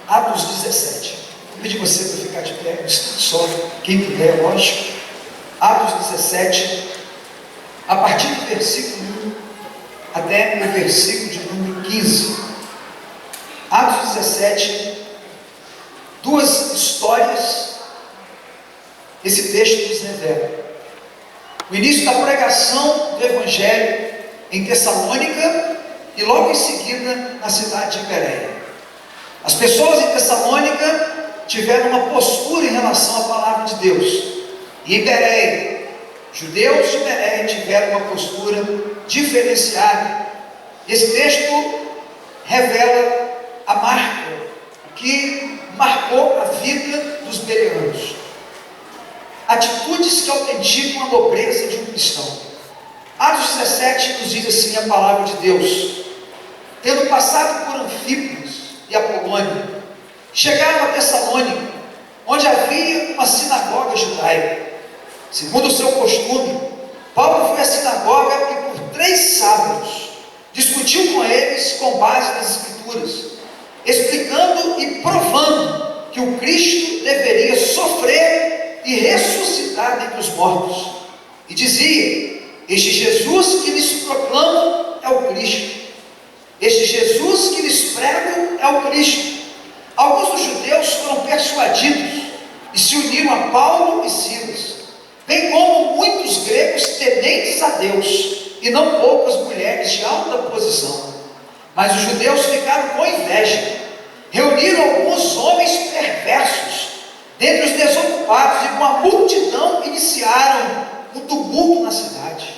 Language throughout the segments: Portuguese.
Atos 17. Vou pedir você para ficar de pé, só quem puder, lógico. Atos 17, a partir do versículo 1 até o versículo de número 15. Atos 17, duas histórias esse texto nos revela. O início da pregação do Evangelho em Tessalônica e logo em seguida na cidade de Bereia. As pessoas em Tessalônica tiveram uma postura em relação à palavra de Deus, e em Bereia, judeus de Bereia tiveram uma postura diferenciada. Esse texto revela a marca, o que marcou a vida dos bereanos, atitudes que autenticam a nobreza de um cristão. Atos 17 nos diz assim a palavra de Deus: tendo passado por Anfípolis e Apolônia, chegaram a Tessalônica, onde havia uma sinagoga judaica. Segundo o seu costume, Paulo foi à sinagoga e por 3 sábados discutiu com eles com base nas Escrituras, explicando e provando que o Cristo deveria sofrer e ressuscitar dentre os mortos. E dizia: este Jesus que lhes proclamam é o Cristo. Este Jesus que lhes prego é o Cristo. Alguns dos judeus foram persuadidos e se uniram a Paulo e Silas, bem como muitos gregos tementes a Deus, e não poucas mulheres de alta posição. Mas os judeus ficaram com inveja, reuniram alguns homens perversos dentre os desocupados, e com a multidão iniciaram um tumulto na cidade.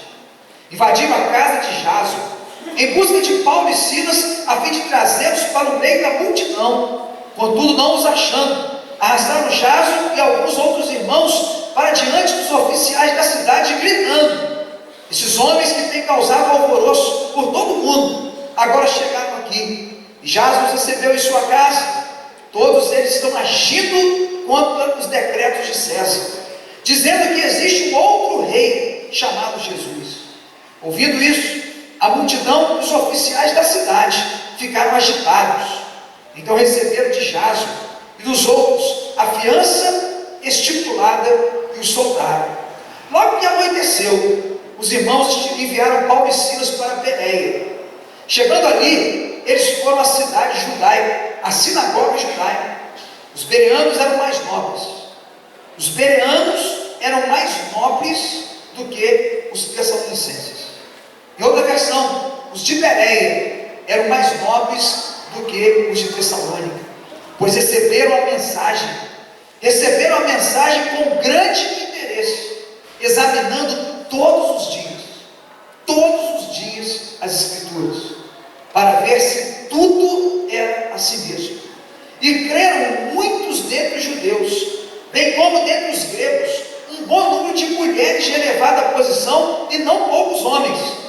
Invadiram a casa de Jason, em busca de Paulo e Silas, a fim de trazê-los para o meio da multidão. Contudo, não os achando, arrastaram Jason e alguns outros irmãos para diante dos oficiais da cidade, gritando: esses homens que têm causado alvoroço por todo o mundo, agora chegaram aqui, e Jason os recebeu em sua casa. Todos eles estão agindo contra os decretos de César, dizendo que existe um outro rei chamado Jesus. Ouvindo isso, a multidão dos oficiais da cidade ficaram agitados. Então receberam de Jason e dos outros a fiança estipulada e os soltaram. Logo que anoiteceu, os irmãos enviaram Paulo e Silas para Bereia. Chegando ali, eles foram à cidade judaica, à sinagoga judaica. Os bereanos eram mais nobres. Os bereanos eram mais nobres do que os tessalonicenses. Em outra versão, os de Bereia eram mais nobres do que os de Tessalônica, pois receberam a mensagem com grande interesse, examinando todos os dias as Escrituras, para ver se tudo era assim mesmo. E creram muitos dentre os judeus, bem como dentre os gregos, um bom número de mulheres de elevada posição, e não poucos homens.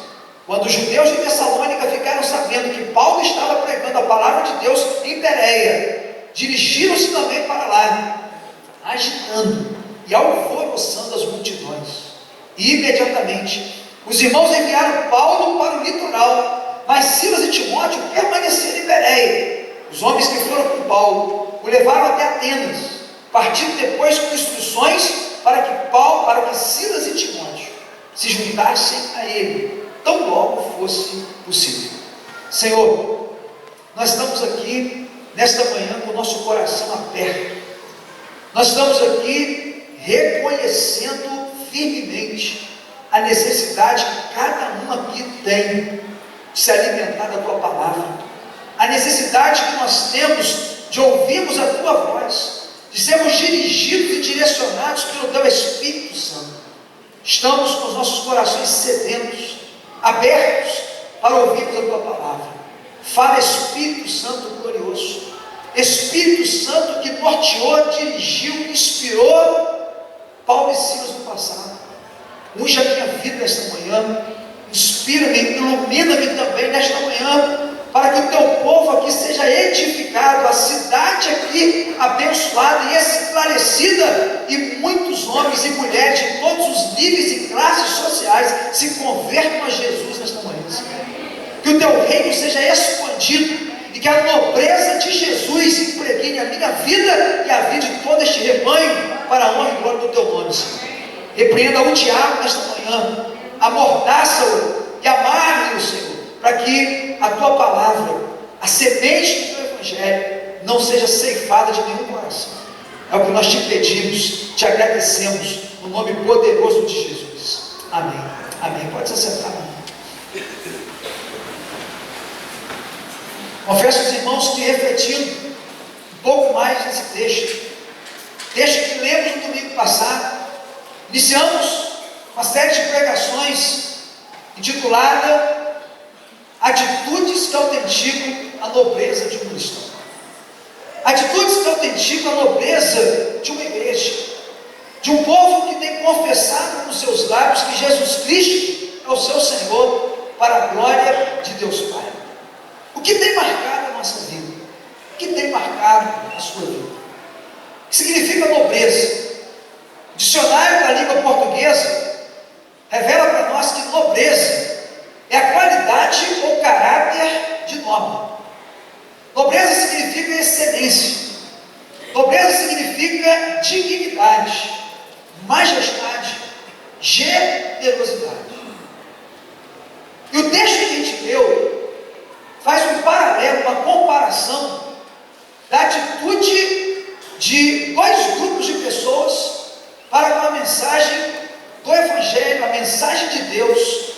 Quando os judeus de Tessalônica ficaram sabendo que Paulo estava pregando a palavra de Deus em Bereia, dirigiram-se também para lá, agitando e alvoroçando as multidões. E imediatamente os irmãos enviaram Paulo para o litoral, mas Silas e Timóteo permaneceram em Bereia. Os homens que foram com Paulo o levaram até Atenas, partindo depois com instruções para que Silas e Timóteo se juntassem a ele, tão logo fosse possível. Senhor, nós estamos aqui nesta manhã com o nosso coração aberto. Nós estamos aqui reconhecendo firmemente a necessidade que cada um aqui tem de se alimentar da Tua palavra, a necessidade que nós temos de ouvirmos a Tua voz, de sermos dirigidos e direcionados pelo Teu Espírito Santo. Estamos com os nossos corações sedentos, abertos para ouvirmos a Tua palavra. Fala, Espírito Santo glorioso, Espírito Santo que norteou, dirigiu, inspirou Paulo e Silas no passado. Unja a minha vida nesta manhã, inspira-me, ilumina-me também nesta manhã, para que o Teu povo aqui seja edificado, a cidade aqui abençoada e esclarecida, e muitos homens e mulheres de todos os níveis e classes sociais se convertam a Jesus nesta manhã, Senhor. Que o Teu reino seja expandido e e que a nobreza de Jesus impregne a minha vida e a vida de todo este rebanho, para a honra e glória do teu nome, Senhor. Repreenda o diabo nesta manhã, amordaça-o e amarre-o, Senhor, para que a tua palavra, a semente do teu evangelho, não seja ceifada de nenhum coração. É o que nós te pedimos, te agradecemos, no nome poderoso de Jesus. Amém. Amém. Pode se sentar. Confesso aos irmãos que, refletindo um pouco mais nesse texto que lemos no domingo passado, iniciamos uma série de pregações intitulada Atitudes que autenticam a nobreza de um cristão. Atitudes que autenticam a nobreza de uma igreja, de um povo que tem confessado com seus lábios que Jesus Cristo é o seu Senhor, para a glória de Deus Pai. O que tem marcado a nossa vida? O que tem marcado a sua vida? O que significa nobreza? O dicionário da língua portuguesa revela para nós que nobreza é a qualidade ou caráter de nobre. Nobreza significa excelência. Nobreza significa dignidade, majestade, generosidade. E o texto que a gente leu faz um paralelo, uma comparação da atitude de dois grupos de pessoas para com a mensagem do Evangelho, a mensagem de Deus,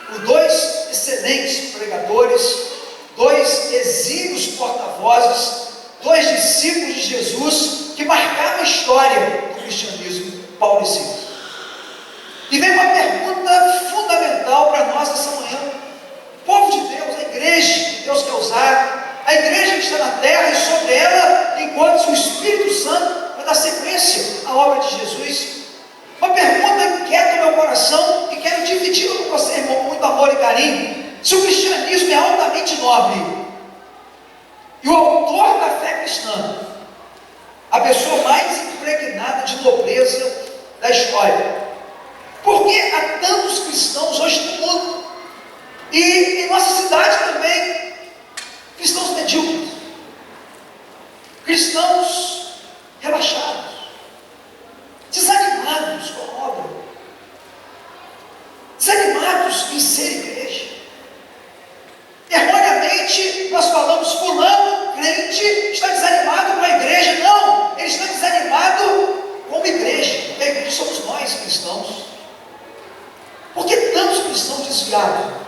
por dois excelentes pregadores, dois exímios porta-vozes, dois discípulos de Jesus que marcaram a história do cristianismo, Paulo e Silas. E vem uma pergunta fundamental para nós essa manhã. O povo de Deus, a igreja que Deus quer usar, a igreja que está na terra e sobre ela, enquanto o Espírito Santo vai dar sequência à obra de Jesus. Uma pergunta que quieta o meu coração e quero dividir com você, irmão, com muito amor e carinho. Se o cristianismo é altamente nobre e o autor da fé cristã, a pessoa mais impregnada de nobreza da história, por que há tantos cristãos hoje no mundo e em nossa cidade também, cristãos medíocres, cristãos relaxados, desanimados com a obra, desanimados em ser igreja? Erroneamente nós falamos, fulano, crente, está desanimado com a igreja. Não, ele está desanimado com a igreja, porque a igreja somos nós, cristãos. Por que tantos cristãos desviados?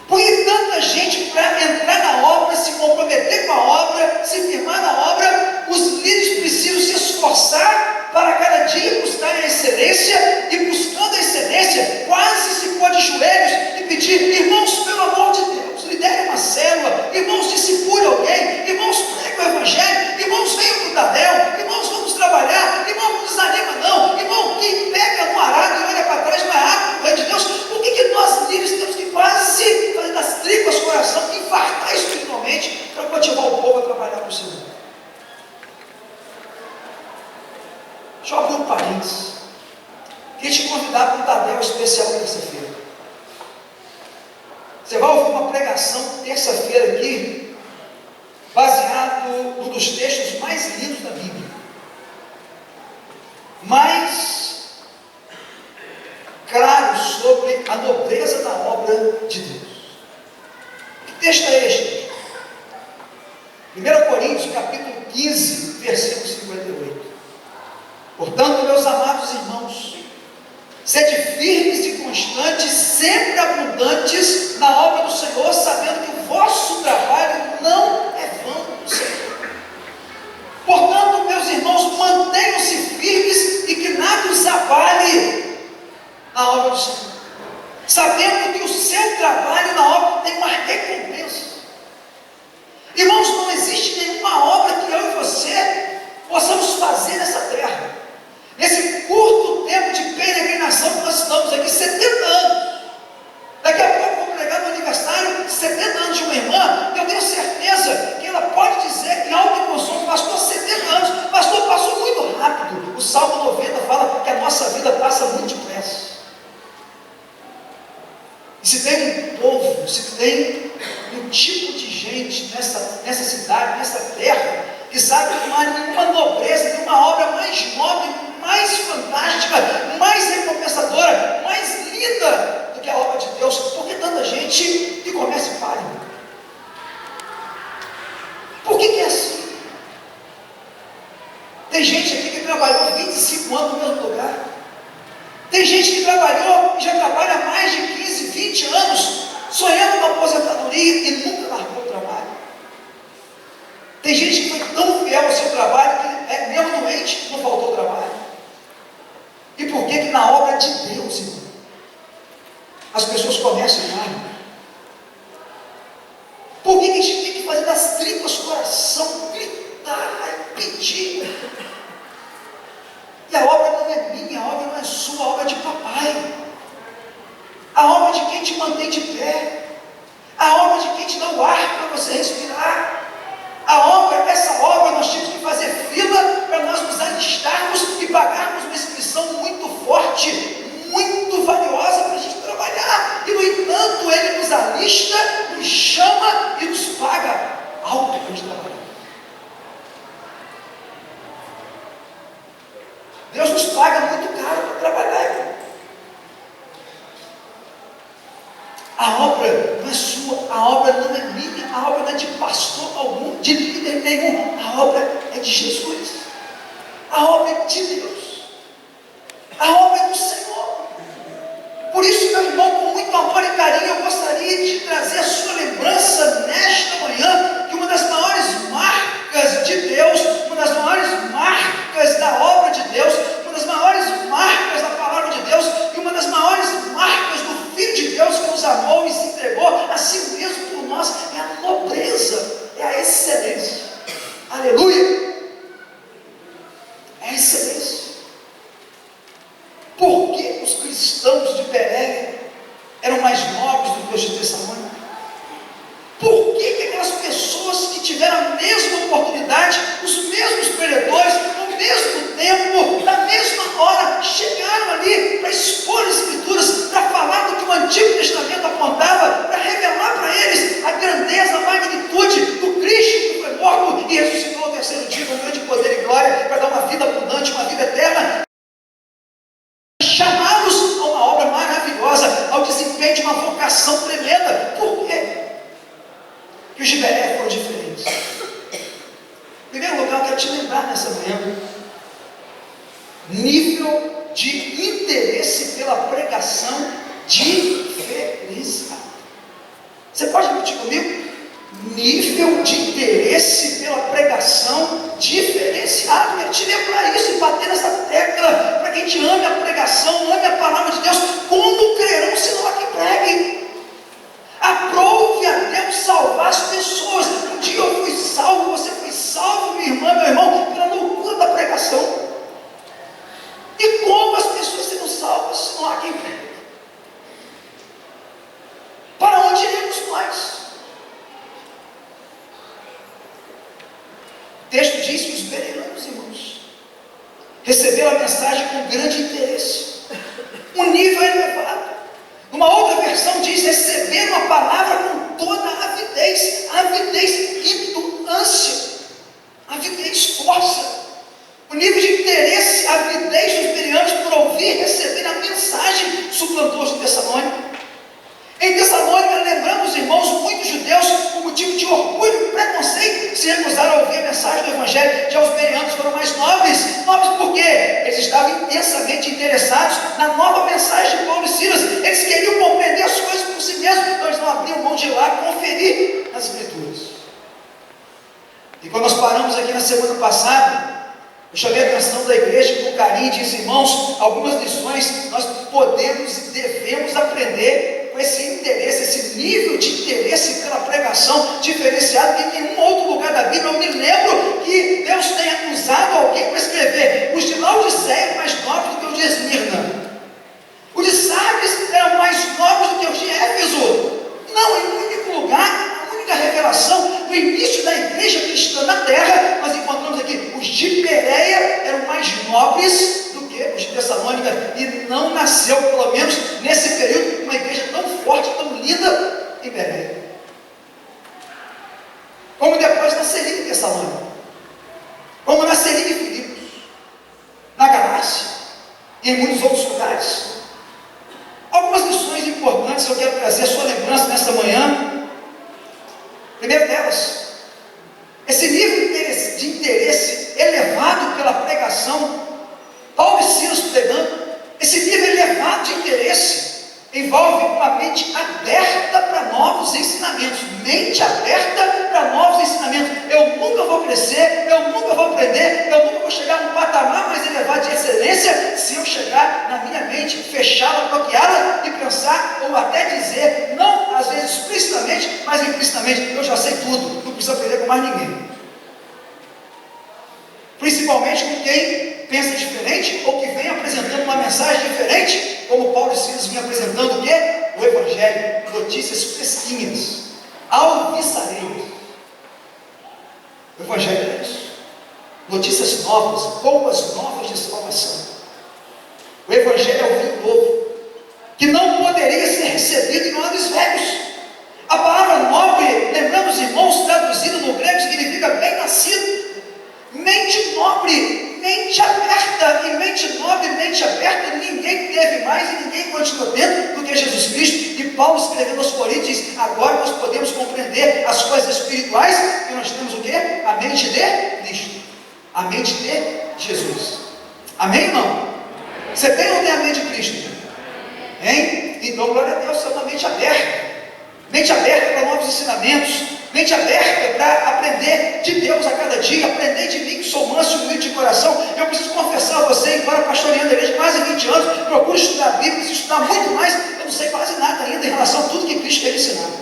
Por que tanta gente, para entrar na obra, se comprometer com a obra, se firmar na obra, os líderes precisam se esforçar para cada dia buscar a excelência, e buscando a excelência, quase se pôr de joelhos e pedir: irmãos, pelo amor de Deus, lidere uma célula, irmãos, discipule alguém, irmãos, pregue o evangelho, irmãos, venham para o Tadel, irmãos, vamos trabalhar, irmão, não desanima não, irmão, quem pega no arado e olha para trás não é apto para o reino de Deus. Por que nós líderes temos que quase fazer das tripas coração, infartar espiritualmente para motivar o povo a trabalhar para o Senhor? Deixa eu abrir um parênteses. Queria te convidar para um Tadel especial terça-feira. Você vai ouvir uma pregação terça-feira aqui, baseado num dos textos mais lindos da Bíblia, mais claro sobre a nobreza da obra de Deus. Que texto é este? 1 Coríntios capítulo 15, versículo 58. Portanto, meus amados irmãos, sede firmes e constantes, sempre abundantes na obra do Senhor, sabendo que o vosso trabalho não é vão no Senhor. Portanto, meus irmãos, mantenham-se firmes e que nada os abale na obra do Senhor, sabendo que o seu trabalho na obra tem uma recompensa. Irmãos, não existe nenhuma obra que eu e você possamos fazer nessa terra, nesse curto tempo de peregrinação que nós estamos aqui, 70 anos. Daqui a pouco vou pregar no aniversário de 70 anos de uma irmã, e eu tenho certeza que ela pode dizer em alto e bom som: pastor, 70 anos, pastor, passou muito rápido. O Salmo 90 fala que a nossa vida passa muito depressa. E se tem um povo, se tem um um tipo de gente nessa cidade, nessa terra, que sabe que não há nenhuma nobreza, nenhuma obra mais nobre, mais fantástica, mais recompensadora, mais linda do que a obra de Deus. Por que tanta gente que começa e para? Por que é assim? Tem gente aqui que trabalhou 25 anos no mesmo lugar. Tem gente que trabalhou e já trabalha há mais de 15, 20 anos, sonhando com a aposentadoria e nunca largou o trabalho. Tem gente que foi tão fiel ao seu trabalho que, mesmo doente, não faltou trabalho. E por que na obra de Deus, irmão, as pessoas começam e largam? Por que a gente tem que fazer das tripas coração, gritar e pedir? E a obra não é minha, a obra não é sua, a obra é de papai. A obra de quem te mantém de pé. A obra de quem te dá o ar para você respirar. Essa obra nós tínhamos que fazer fila para nós nos alistarmos e pagarmos uma inscrição muito forte, muito valiosa para a gente trabalhar. E no entanto, Ele nos alista, nos chama e nos paga algo para a gente trabalhar. Deus nos paga muito caro para trabalhar, irmão. A obra não é sua, a obra não é minha, a obra não é de pastor algum, de líder nenhum, a obra é de Jesus, a obra é de Deus, a obra é do Senhor. Por isso, meu irmão, com muito amor e carinho, eu gostaria de trazer a sua lembrança nesta manhã, que uma das maiores marcas de Deus, uma das maiores marcas da obra de Deus, uma das maiores marcas da palavra de Deus, e uma das maiores marcas do Filho de Deus que nos amou e se entregou a si mesmo por nós, é a nobreza, é a excelência. Aleluia! É a excelência. Por que os cristãos de Bereia eram mais nobres do que os de Tessalônica? Por que aquelas pessoas que tiveram a mesma oportunidade, os mesmos preletores, no mesmo tempo, na mesma hora, chegaram ali para expor as Escrituras, para falar do que o Antigo Testamento apontava, para revelar para eles a grandeza, a magnitude do Cristo que foi morto e ressuscitou ao terceiro dia com grande poder e glória, para dar uma vida abundante, uma vida eterna, chamados a uma obra maravilhosa, ao desempenho de uma vocação tremenda? Por quê? Que os de Bereia foram diferentes. Em primeiro lugar, eu quero te lembrar nessa manhã, nível de interesse pela pregação diferenciado. Você pode repetir comigo? Nível de interesse pela pregação diferenciado. Eu quero te lembrar isso e bater nessa tecla, para que a gente ame a pregação, ame a palavra de Deus. Como crerão se não há quem pregue? Aprove a Deus salvar as pessoas. Um dia eu fui salvo, você foi salvo, minha irmã, meu irmão, pela loucura da pregação. E como as pessoas serão salvas se não há quem pregue? Para onde iremos nós? O texto diz que os bereanos, irmãos, receberam a mensagem com grande interesse, um nível elevado. Uma outra versão diz: receberam a palavra com toda a avidez, ímpeto, ânsia, avidez, força. O nível de interesse, avidez dos bereanos por ouvir e receber a mensagem suplantou os de Tessalônica. Em Tessalônica, lembramos, irmãos, muitos judeus, por motivo de orgulho e preconceito, se recusaram a ouvir a mensagem do Evangelho. Já os bereanos foram mais nobres. Nobres por quê? Eles estavam intensamente interessados na nova mensagem de Paulo e Silas. Eles queriam compreender as coisas por si mesmos, então eles não abriam mão de ir lá conferir as Escrituras. E quando nós paramos aqui na semana passada, eu chamei a atenção da igreja com carinho e disse: irmãos, algumas lições nós podemos e devemos aprender com esse interesse, esse nível de interesse pela pregação diferenciado, que em nenhum outro lugar da Bíblia eu me lembro que Deus tenha usado alguém para escrever. Os de Laodiceia eram mais nobres do que os de Esmirna. Os de Sardes eram mais nobres do que os de Éfeso. Não, em um único lugar, a única revelação no início da igreja cristã na terra, nós encontramos aqui: os de Bereia eram mais nobres do que os de Tessalônica, e não nasceu, pelo menos nesse período, uma igreja tão forte, tão linda em Bereia. Tessalônica, como na Seria de Filipos, na Galácia e em muitos outros lugares. Algumas lições importantes eu quero trazer à sua lembrança nesta manhã. Primeiro delas, esse nível de interesse elevado pela pregação, Paulo e Silas pregando, esse nível elevado de interesse envolve uma mente aberta para novos ensinamentos. Mente aberta para novos ensinamentos. Eu nunca vou crescer, eu nunca vou aprender, eu nunca vou chegar num patamar mais elevado de excelência se eu chegar na minha mente, fechá-la, bloqueá-la e pensar, ou até dizer, não às vezes explicitamente, mas implicitamente, eu já sei tudo, não preciso aprender com mais ninguém. Principalmente com quem pensa diferente ou que vem apresentando uma mensagem diferente, como Paulo e Silas vinham apresentando o quê? O Evangelho, notícias fresquinhas, alvissareiras. O Evangelho é isso, notícias novas, boas novas de salvação. O Evangelho é o vinho novo, que não poderia ser recebido em odres velhos. A palavra nobre, lembrando os irmãos, traduzido no grego, significa bem nascido. Mente nobre, mente aberta, e mente nobre, mente aberta, ninguém teve mais e ninguém continuou tendo do que Jesus Cristo. E Paulo escrevendo aos Coríntios diz, agora nós podemos compreender as coisas espirituais, e nós temos o quê? A mente de Cristo, a mente de Jesus. Amém ou não? Você tem ou não tem a mente de Cristo? Hein? Então glória a Deus, você é uma mente aberta para novos ensinamentos, mente aberta para aprender de Deus a cada dia, aprender de mim que sou manso e humilde de coração. Eu preciso confessar a você, embora pastoreando a igreja há quase 20 anos, procuro estudar a Bíblia, preciso estudar muito mais, eu não sei quase nada ainda em relação a tudo que Cristo tem ensinado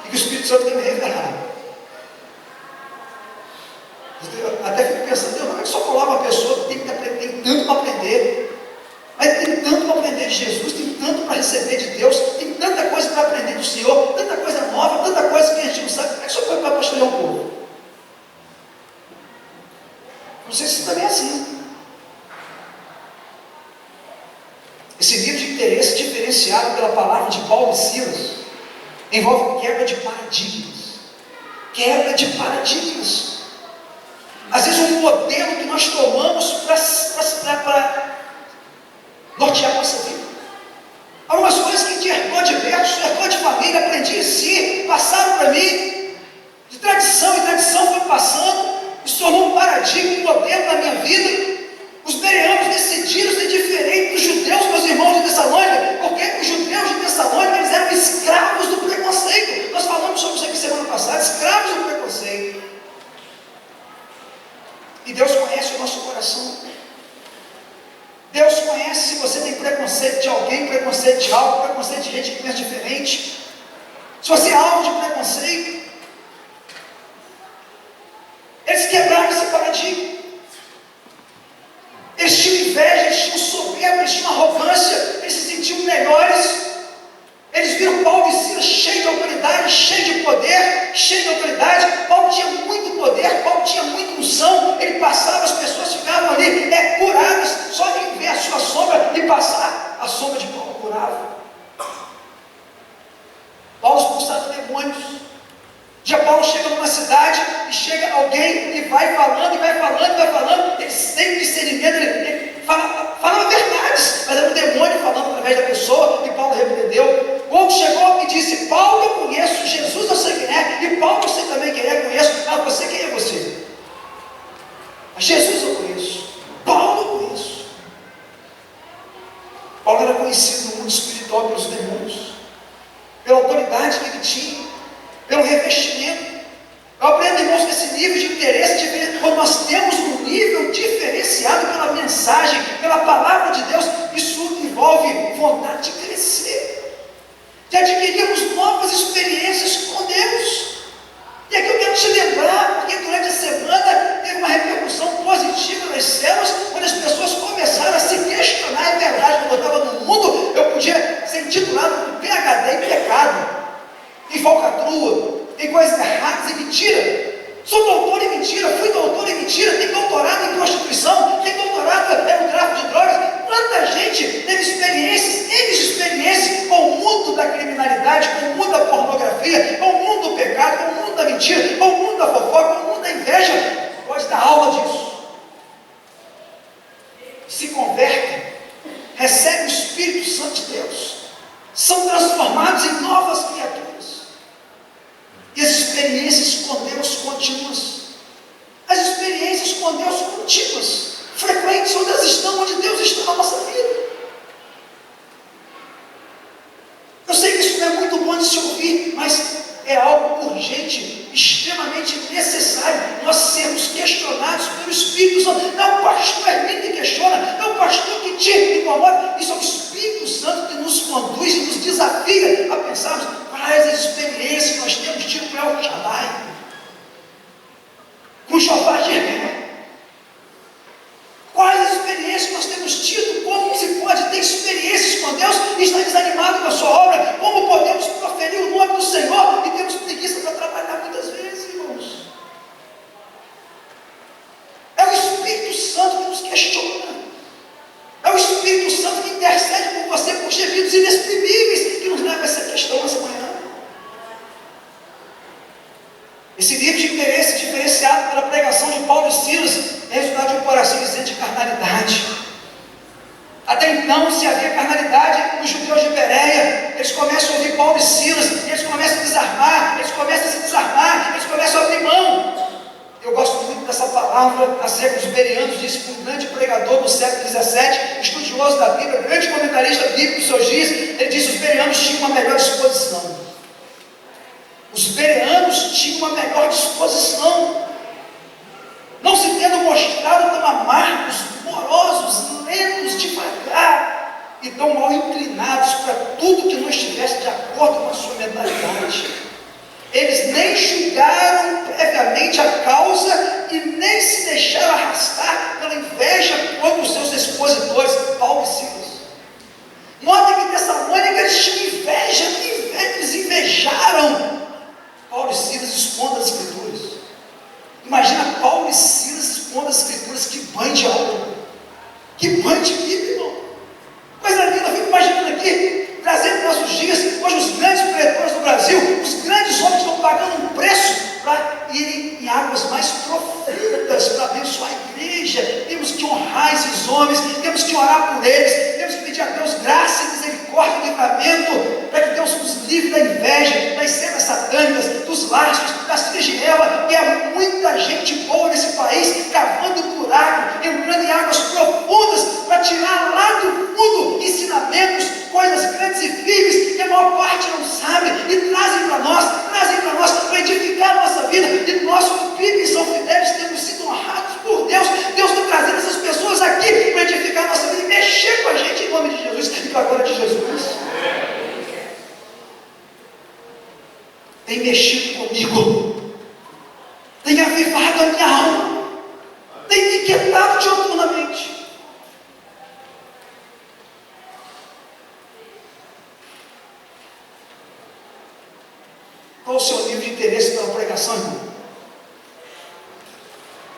e que o Espírito Santo tem me revelado. Eu até fico pensando, Deus, como é que só coloca uma pessoa que tem tanto para aprender? Mas tem tanto para aprender de Jesus, tem tanto para receber de Deus, tem tanta coisa para aprender do Senhor, tanta coisa nova, tanta coisa que a gente não sabe. Como é que só foi para pastorear um povo? Não sei se também é assim. Esse nível de interesse diferenciado pela palavra de Paulo e Silas envolve quebra de paradigmas. Quebra de paradigmas. Às vezes um modelo que nós tomamos para nortear a nossa vida. Algumas coisas que a gente herdou de berço, herdou de família, aprendi em si, passaram para mim, de tradição em tradição foi passando, se tornou um paradigma, um modelo na minha vida. Os bereanos decidiram ser diferentes dos judeus, meus irmãos de Tessalônica, porque os judeus de Tessalônica, eles eram escravos do preconceito. Nós falamos sobre isso aqui semana passada, escravos do preconceito. E Deus conhece o nosso coração. Deus conhece se você tem preconceito de alguém, preconceito de algo, preconceito de gente que pensa diferente. Se você é alvo de preconceito, eles quebraram esse paradigma. Eles tinham inveja, eles tinham soberba, eles tinham arrogância, eles se sentiam melhores. Eles viram Paulo e Silas cheio de autoridade, cheio de poder, cheio de autoridade. Paulo tinha muito poder, Paulo tinha muita unção. Ele passava, as pessoas ficavam ali curadas, só de ver a sua sombra e passar, a sombra de Paulo curava. Paulo expulsava demônios. Já Paulo chega numa cidade e chega alguém e vai falando, e vai falando, e vai falando. Ele sem discernimento, ele falava verdades, mas era um demônio falando através da pessoa, e Paulo repreendeu. O outro chegou e disse, Paulo eu conheço, Jesus eu sei quem é, e Paulo eu sei também quem é, conheço. Não, você quem é você? Jesus eu conheço, Paulo eu conheço. Paulo era conhecido no mundo espiritual pelos demônios, pela autoridade que ele tinha, pelo revestimento. Eu aprendo, irmãos, que esse nível de interesse, quando nós temos um nível diferenciado pela mensagem, pela palavra de Deus, isso envolve vontade de crescer, de adquirirmos novas experiências com Deus. E aqui eu quero te lembrar, porque durante a semana teve uma repercussão positiva nas células, quando as pessoas começaram a se questionar. É verdade, quando eu estava no mundo, eu podia ser intitulado de PhD em pecado, em falcatrua, em coisas erradas, em mentira. Sou doutor em mentira, fui doutor em mentira, tenho doutorado em prostituição, tenho doutorado no tráfico de drogas. Quanta gente teve experiências com o mundo da criminalidade, com o mundo da pornografia, com o mundo do pecado, com o mundo da mentira, com o mundo da fofoca, com o contínuas. As experiências com Deus são contínuas, frequentes, onde elas estão, onde Deus está na nossa vida. Eu sei que isso não é muito bom de se ouvir, mas é algo urgente, extremamente necessário, nós sermos questionados pelo Espírito Santo. Não é o pastor Hermínio que questiona, não é o pastor que te incomoda, isso é o Espírito Santo que nos conduz e nos desafia a pensarmos quais as experiências que nós temos tido com El Shaddai, com Jeová Jireh. Quais as experiências que nós temos tido? Como se pode ter experiências com Deus e estar desanimado com a sua obra? Como podemos proferir o nome do Senhor e temos preguiça para trabalhar muitas vezes, irmãos? É o Espírito Santo que nos questiona. É o Espírito Santo que intercede por você, por gemidos inexprimíveis, que nos leva a essa questão essa manhã. Esse nível de interesse diferenciado pela pregação de Paulo e Silas é resultado de um coração isento de carnalidade. Até então, se havia carnalidade nos judeus de Bereia, eles começam a ouvir Paulo e Silas, eles começam a desarmar, eles começam a se desarmar, eles começam a abrir mão. Eu gosto muito dessa palavra acerca dos bereanos, disse que um grande pregador do século XVII, estudioso da Bíblia, grande comentarista bíblico dos seus dias, ele disse que os bereanos tinham uma melhor disposição. Os bereanos tinham uma melhor disposição, não se tendo mostrado tão amargos, morosos, lentos, devagar e tão mal inclinados para tudo que não estivesse de acordo com a sua mentalidade. Eles nem julgaram previamente a causa e nem se deixaram arrastar pela inveja contra os seus expositores, Paulo e Silas. Nota que Tessalônica eles tinham inveja, eles invejaram Paulo e Silas expondo as Escrituras. Imagina Paulo e Silas expondo as Escrituras, que banho de aula, que banho de Bíblia, irmão. Coisa linda, eu fico imaginando aqui, trazendo para nossos dias, hoje os grandes pretores do Brasil, os grandes homens estão pagando um preço para irem em águas mais profundas, para abençoar a igreja. Temos que honrar esses homens, temos que orar por eles, temos que pedir a Deus graça, misericórdia e livramento, para que Deus nos livre da inveja, das cenas satânicas, dos laços, das filhas de Eva. E há muita gente boa nesse país, cavando buraco, entrando em águas profundas, para tirar lá do fundo ensinamentos, coisas grandes e firmes, que a maior parte não sabe, e trazem para nós, para edificar a nossa vida. E nós, como filhos, São Fidélis, temos sido honrados por Deus. Deus está trazendo essas pessoas aqui para edificar a nossa vida e mexer com a gente em nome de Jesus e para a glória de Jesus. Tem mexido comigo, tem avivado a minha alma, tem me inquietado diuturnamente. Qual o seu nível de interesse pela pregação, irmão?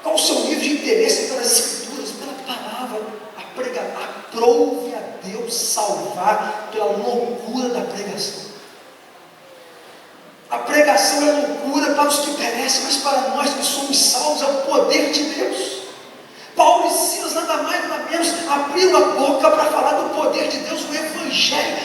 Qual o seu nível de interesse pelas Escrituras, pela palavra? Aprove a Deus salvar pela loucura da pregação. A pregação é loucura para os que perecem, mas para nós que somos salvos é o poder de Deus. Paulo e Silas, nada mais nada menos, abriram a boca para falar do poder de Deus, o Evangelho.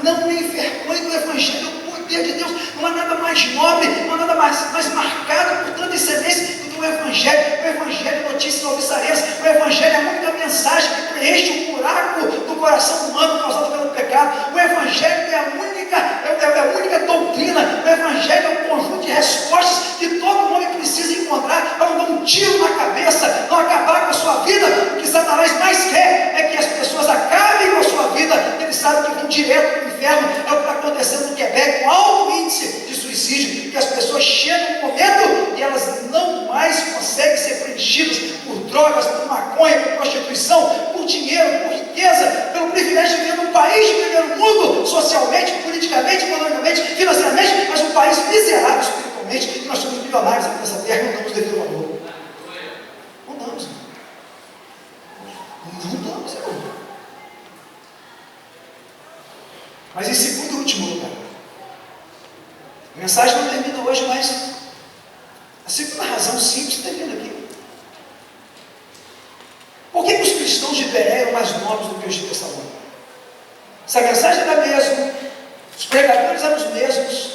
Não me envergonhe do Evangelho, o poder de Deus. Não há nada mais nobre, não há nada mais marcado por tanta excelência do que o Evangelho. O Evangelho é notícia alvissareiras. O Evangelho é a única mensagem que preenche o buraco do coração humano causado pelo pecado. O Evangelho é a única doutrina. O Evangelho é um conjunto de respostas que todo homem precisa encontrar para não dar um tiro na cabeça, não acabar com a sua vida. O que Satanás mais quer é que as pessoas acabem com a sua vida. Ele sabe que vão direto para o inferno. É o que está acontecendo no Quebec, com alto índice de suicídio, que as pessoas chegam no momento e elas não mais conseguem ser preenchidas por drogas, por maconha, por prostituição, por dinheiro, por riqueza, pelo privilégio de viver num país de primeiro mundo, socialmente, politicamente, economicamente, financeiramente, mas um país miserável espiritualmente, que nós somos milionários aqui nessa terra e não damos devido valor. Não damos, irmão. Não damos, irmão. Mas em segundo e último lugar, a mensagem não termina hoje, mas a segunda razão simples termina aqui. Por que os cristãos de Bereia eram mais nobres do que os de Tessalônica? Se a mensagem era a mesma, os pregadores eram os mesmos,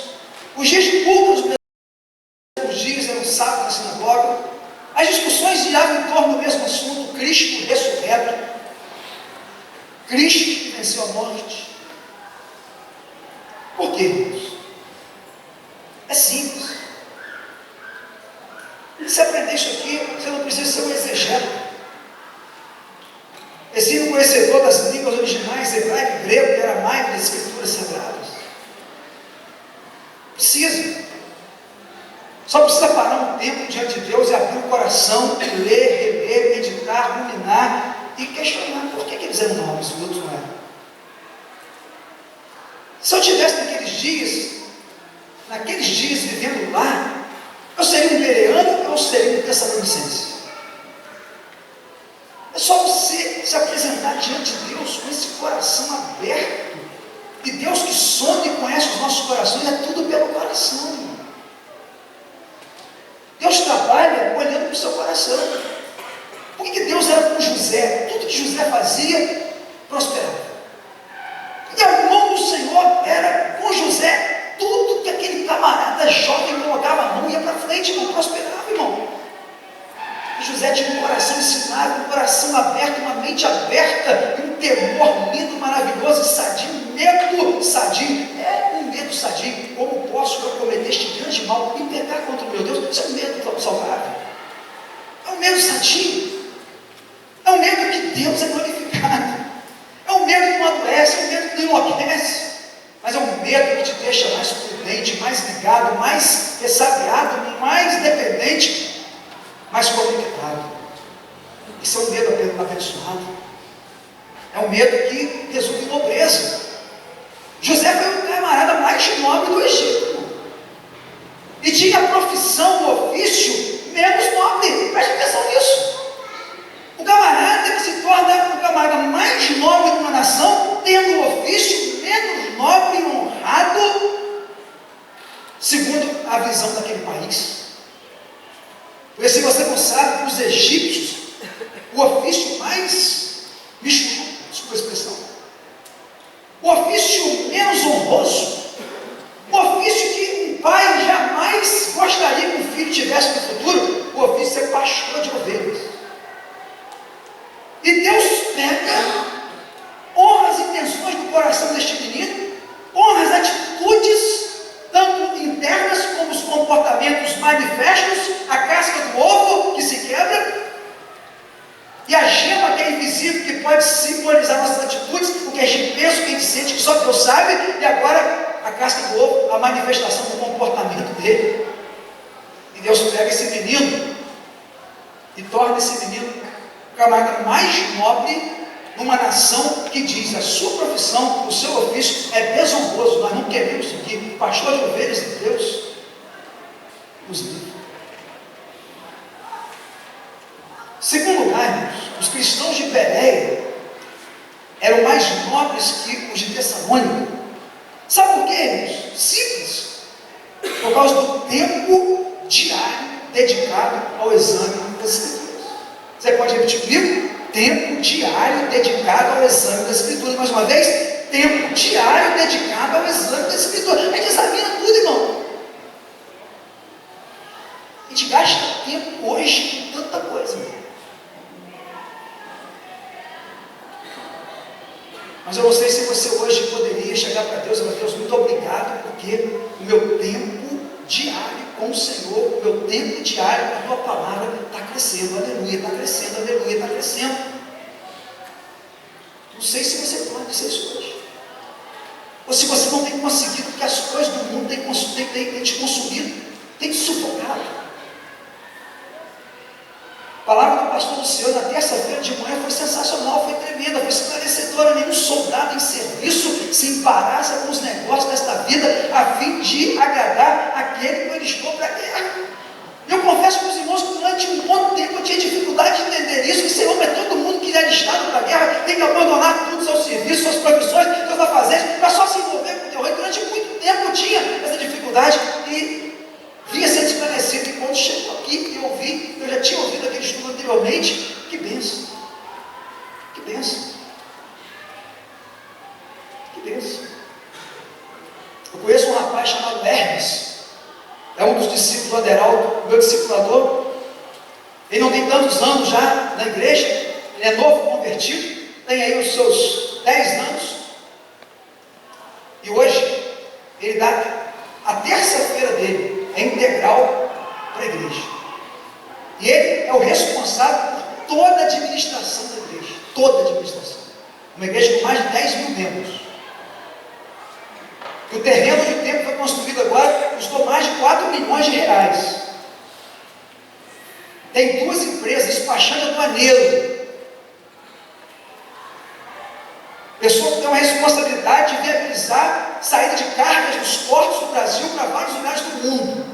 os dias de culto dos mesmos dias eram sábados Cristo ressurreto, Cristo que venceu a morte. Por quê, irmãos? É simples. Se aprender isso aqui, você não precisa ser um exegeta. Esse um conhecedor das línguas originais, hebraico, grego e aramaico, das escrituras sagradas. Precisa. Só precisa parar um tempo diante de Deus e abrir o coração, e ler, reler, meditar, ruminar e questionar por que eles eram nobres e os outros não eram. Se eu tivesse naqueles dias vivendo lá, eu seria um bereano ou eu seria um tessalonicense? É só você se apresentar diante de Deus com esse coração aberto. E Deus que sonda e conhece os nossos corações, é tudo pelo coração, irmão. Deus trabalha olhando para o seu coração. Por que Deus era com José? Tudo que José fazia, prosperava. E a mão do Senhor era com José. Tudo que aquele camarada jovem colocava a mão ia para frente, irmão, prosperava, irmão. E José tinha um coração ensinado, um coração aberto, uma mente aberta, um temor lindo, maravilhoso, sadio, um medo sadio. É um medo sadio. Como posso eu cometer este grande mal e pecar contra o meu Deus? Isso é um medo saudável. É um medo sadio. É um medo que Deus é glorificado. É um medo que não adoece, é um medo que não enlouquece. Mas é um medo que te deixa mais prudente, mais ligado, mais ressabiado, mais dependente, mais conectado. Isso é um medo abençoado. É um medo que resulta em nobreza. José foi o camarada mais nobre do Egito. E tinha a profissão, o ofício menos nobre. Preste atenção nisso. O camarada que se torna o camarada mais nobre de uma nação, tendo o ofício menos nobre e honrado, segundo a visão daquele país. Porque se você não sabe, para os egípcios, o ofício mais michuruco, desculpa a expressão, o ofício menos honroso, o ofício que um pai jamais gostaria que o filho tivesse no futuro, o ofício é pastor de ovelhas. E Deus pega, honra as intenções do coração deste menino, honra as atitudes, tanto internas como os comportamentos manifestos, a casca do ovo que se quebra, e a gema que é invisível, que pode simbolizar nossas atitudes, o que a gente pensa, o que a gente sente, que só Deus sabe, e agora a casca do ovo, a manifestação do comportamento dele. E Deus pega esse menino e torna esse menino o camarada mais nobre numa nação que diz a sua profissão, o seu ofício é desonroso, nós não queremos seguir. Pastor de ovelhas de Deus nos livre. Segundo lugar, irmãos, os cristãos de Bereia eram mais nobres que os de Tessalônica. Sabe por quê, irmãos? Simples. Por causa do tempo diário dedicado ao exame das Escrituras. Você pode repetir comigo? Tempo diário dedicado ao exame das Escrituras. Mais uma vez, tempo diário dedicado ao exame das Escrituras. A gente examina tudo, irmão. A gente gasta tempo hoje com tanta coisa, irmão. Mas eu não sei se você hoje poderia chegar para Deus e falar: Deus, muito obrigado, porque o meu tempo diário com o Senhor, o meu tempo diário com a tua palavra está crescendo, aleluia, está crescendo, aleluia, está crescendo. Não sei se você pode dizer isso hoje, ou se você não tem conseguido, porque as coisas do mundo têm te consumido, têm te sufocado. A palavra do pastor Luciano na terça-feira de manhã foi sensacional, foi tremenda, foi esclarecedora. Nenhum soldado em serviço se embaraça com os negócios desta vida a fim de agradar aquele que ele estou para a guerra. Eu confesso para os irmãos que durante um bom tempo eu tinha dificuldade de entender isso, que Senhor, mas todo mundo que é alistado para a guerra tem que abandonar tudo, seus serviços, suas profissões, seus afazeres, para só se envolver com o teu reino. Durante muito tempo eu tinha essa dificuldade e vinha sendo esclarecido. E quando chegou aqui, eu já tinha ouvido aquele estudo anteriormente. Que bênção, que bênção, que bênção. Eu conheço um rapaz chamado Hermes, é um dos discípulos do Aderaldo, meu discipulador. Ele não tem tantos anos já na igreja, ele é novo convertido, tem aí os seus 10 anos, e hoje ele dá a terça-feira dele, é integral para a igreja. E ele é o responsável por toda a administração da igreja, toda a administração. Uma igreja com mais de 10 mil membros. O terreno onde o templo foi construído agora custou mais de 4 milhões de reais. Tem 2 empresas despachando aduaneiro. Pessoa que tem uma responsabilidade de viabilizar saída de cargas dos portos do Brasil para vários lugares do mundo.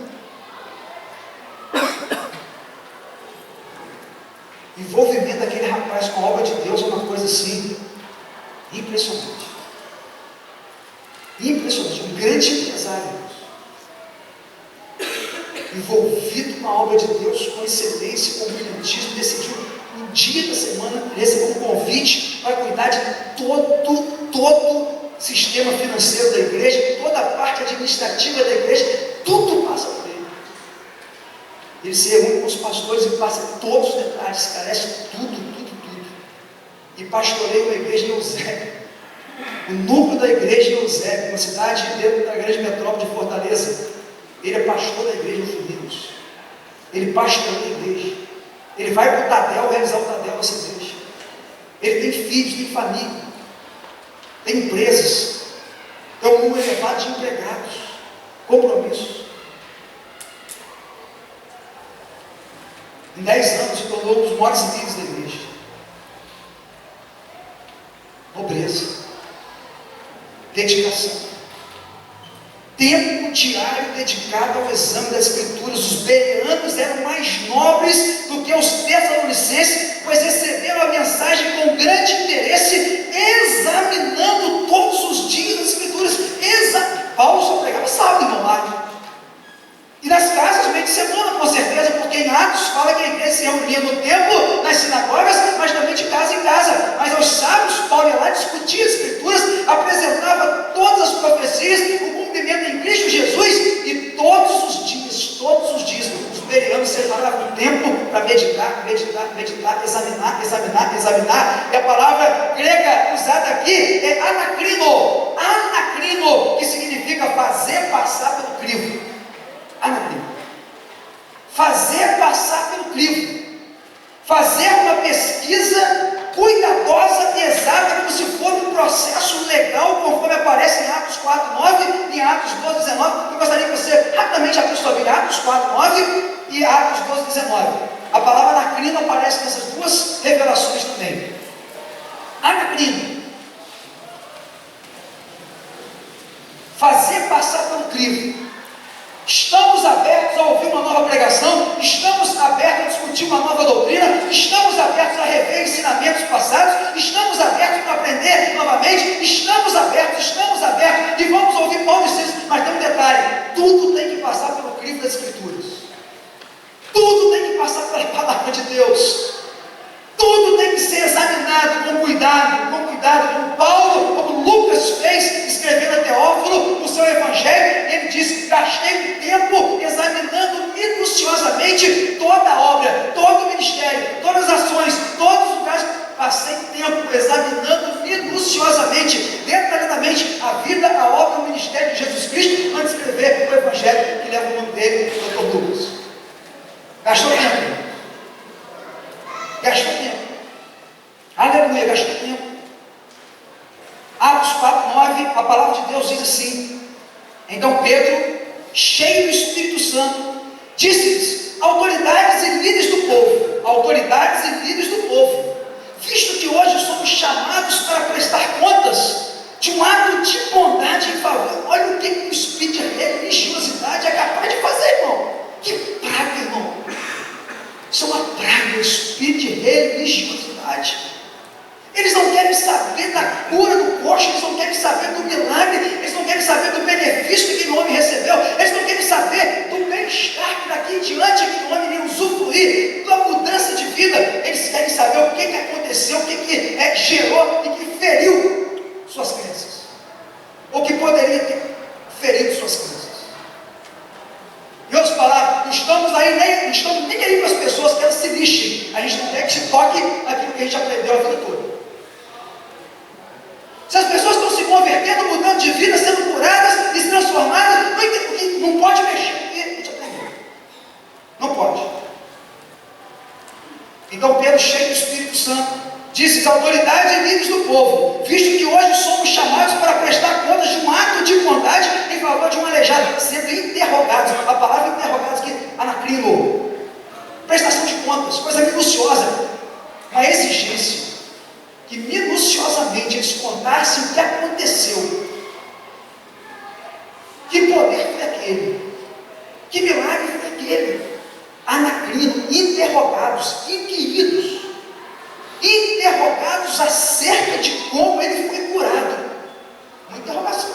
O envolvimento daquele rapaz com a obra de Deus é uma coisa assim impressionante. Impressionante, um grande empresário, envolvido com a obra de Deus, com excelência, com brilhantismo, decidiu um dia da semana receber um convite para cuidar de todo o sistema financeiro da igreja, toda a parte administrativa da igreja, tudo passa por ele. Ele se reúne com os pastores e passa todos os detalhes, esclarece tudo. E pastoreia uma igreja em Eusébio. O núcleo da igreja em Eusébio, uma cidade dentro da grande metrópole de Fortaleza. Ele é pastor da igreja em Filhos. Ele pastoreia a igreja. Ele vai para o Tadel realizar o Tadel dessa igreja. Ele tem filhos, tem família, tem empresas, tem um número elevado de empregados, compromissos. Em 10 anos se tornou um dos maiores líderes da igreja. Nobreza, dedicação, tempo diário dedicado ao exame das Escrituras. Os bereanos eram mais nobres do que os tessalonicenses, pois receberam a mensagem com grande interesse, examinando todos os dias as Escrituras. Paulo só pregava sábado, irmão Mário. E nas casas, meio de semana, com certeza, porque em Atos fala que a igreja se reunia no templo, nas sinagogas, mas também de casa em casa. Mas aos sábados, Paulo ia lá, discutia as Escrituras, apresentava todas as profecias, o cumprimento em Cristo Jesus, e todos os dias, os bereanos separavam um tempo para meditar, examinar. E a palavra grega usada aqui é anacrino, que significa fazer passar pelo crivo. Fazer passar pelo crivo, fazer uma pesquisa cuidadosa e exata, como se for um processo legal, conforme aparece em Atos 4:9 e em Atos 12:19. Eu gostaria que você rapidamente abrisse sua Bíblia, Atos 4:9 e Atos 12:19. A palavra anacrino aparece nessas duas revelações também. Anacrino, fazer passar pelo crivo. Estamos abertos a ouvir uma nova pregação, estamos abertos a discutir uma nova doutrina, estamos abertos a rever ensinamentos passados, estamos abertos para aprender novamente, estamos abertos, e vamos ouvir Paulo e Silas. Mas tem um detalhe: tudo tem que passar pelo crivo das Escrituras, tudo tem que passar pela palavra de Deus, tudo tem que ser examinado com cuidado, como Paulo, como Lucas fez, escrevendo a Teófilo o seu evangelho. Ele disse: gastei um tempo examinando minuciosamente toda a obra, todo o ministério, todas as ações, todos os lugares. Passei tempo examinando minuciosamente, detalhadamente, a vida, a obra, o ministério de Jesus Cristo, antes de escrever o evangelho que leva o nome dele, Dr. Lucas. Gastou tempo. Aleluia, gastou tempo. Atos 4:9, a palavra de Deus diz assim: então Pedro, cheio do Espírito Santo, disse-lhes: autoridades e líderes do povo, visto que hoje somos chamados para prestar contas de um ato de bondade em favor. Olha o que o espírito de religiosidade é capaz de fazer, irmão. Que praga, irmão. Isso é uma praga, o espírito de religiosidade. Eles não querem saber da cura do coxo, eles não querem saber do milagre, eles não querem saber do benefício que aquele homem recebeu, eles não querem saber do bem-estar que daqui em diante aquele homem iria usufruir, da mudança de vida. Eles querem saber o que aconteceu, o que gerou e que feriu suas crenças, ou que poderia ter ferido suas crenças. Em outras palavras, não estamos nem aí para as pessoas que elas se lixem. A gente não quer que toque aquilo que a gente aprendeu a vida toda. Se as pessoas estão se convertendo, mudando de vida, sendo curadas e se transformadas, não pode mexer com o que a gente aprendeu. Não pode. Então Pedro, cheio do Espírito Santo, disse: autoridades e líderes do povo, visto que hoje somos chamados para prestar contas de um ato de bondade em favor de um aleijado, sendo interrogados, a palavra interrogados que anacrino, prestação de contas, coisa minuciosa, uma exigência, que minuciosamente eles contassem o que aconteceu. Que poder foi aquele? Que milagre foi aquele? Anacrino, interrogados, inquiridos, interrogados acerca de como ele foi curado. Uma interrogação,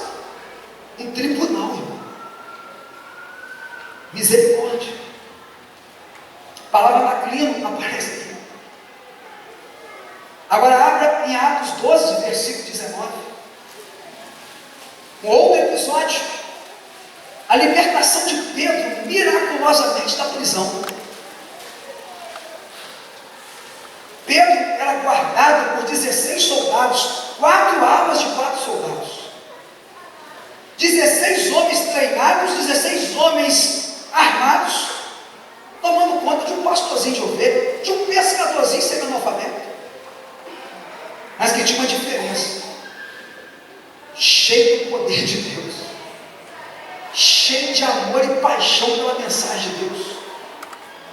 um tribunal, irmão. Misericórdia. A palavra anacrino aparece aqui. Agora abra em Atos 12, versículo 19. Um outro episódio. A libertação de Pedro miraculosamente da prisão. Pedro era guardado por 16 soldados, 4 alas de 4 soldados. 16 homens treinados, 16 homens armados, tomando conta de um pastorzinho de ovelha, de um pescadorzinho semi-analfabeto. Mas que tinha uma diferença: cheio do poder de Deus, cheio de amor e paixão pela mensagem de Deus,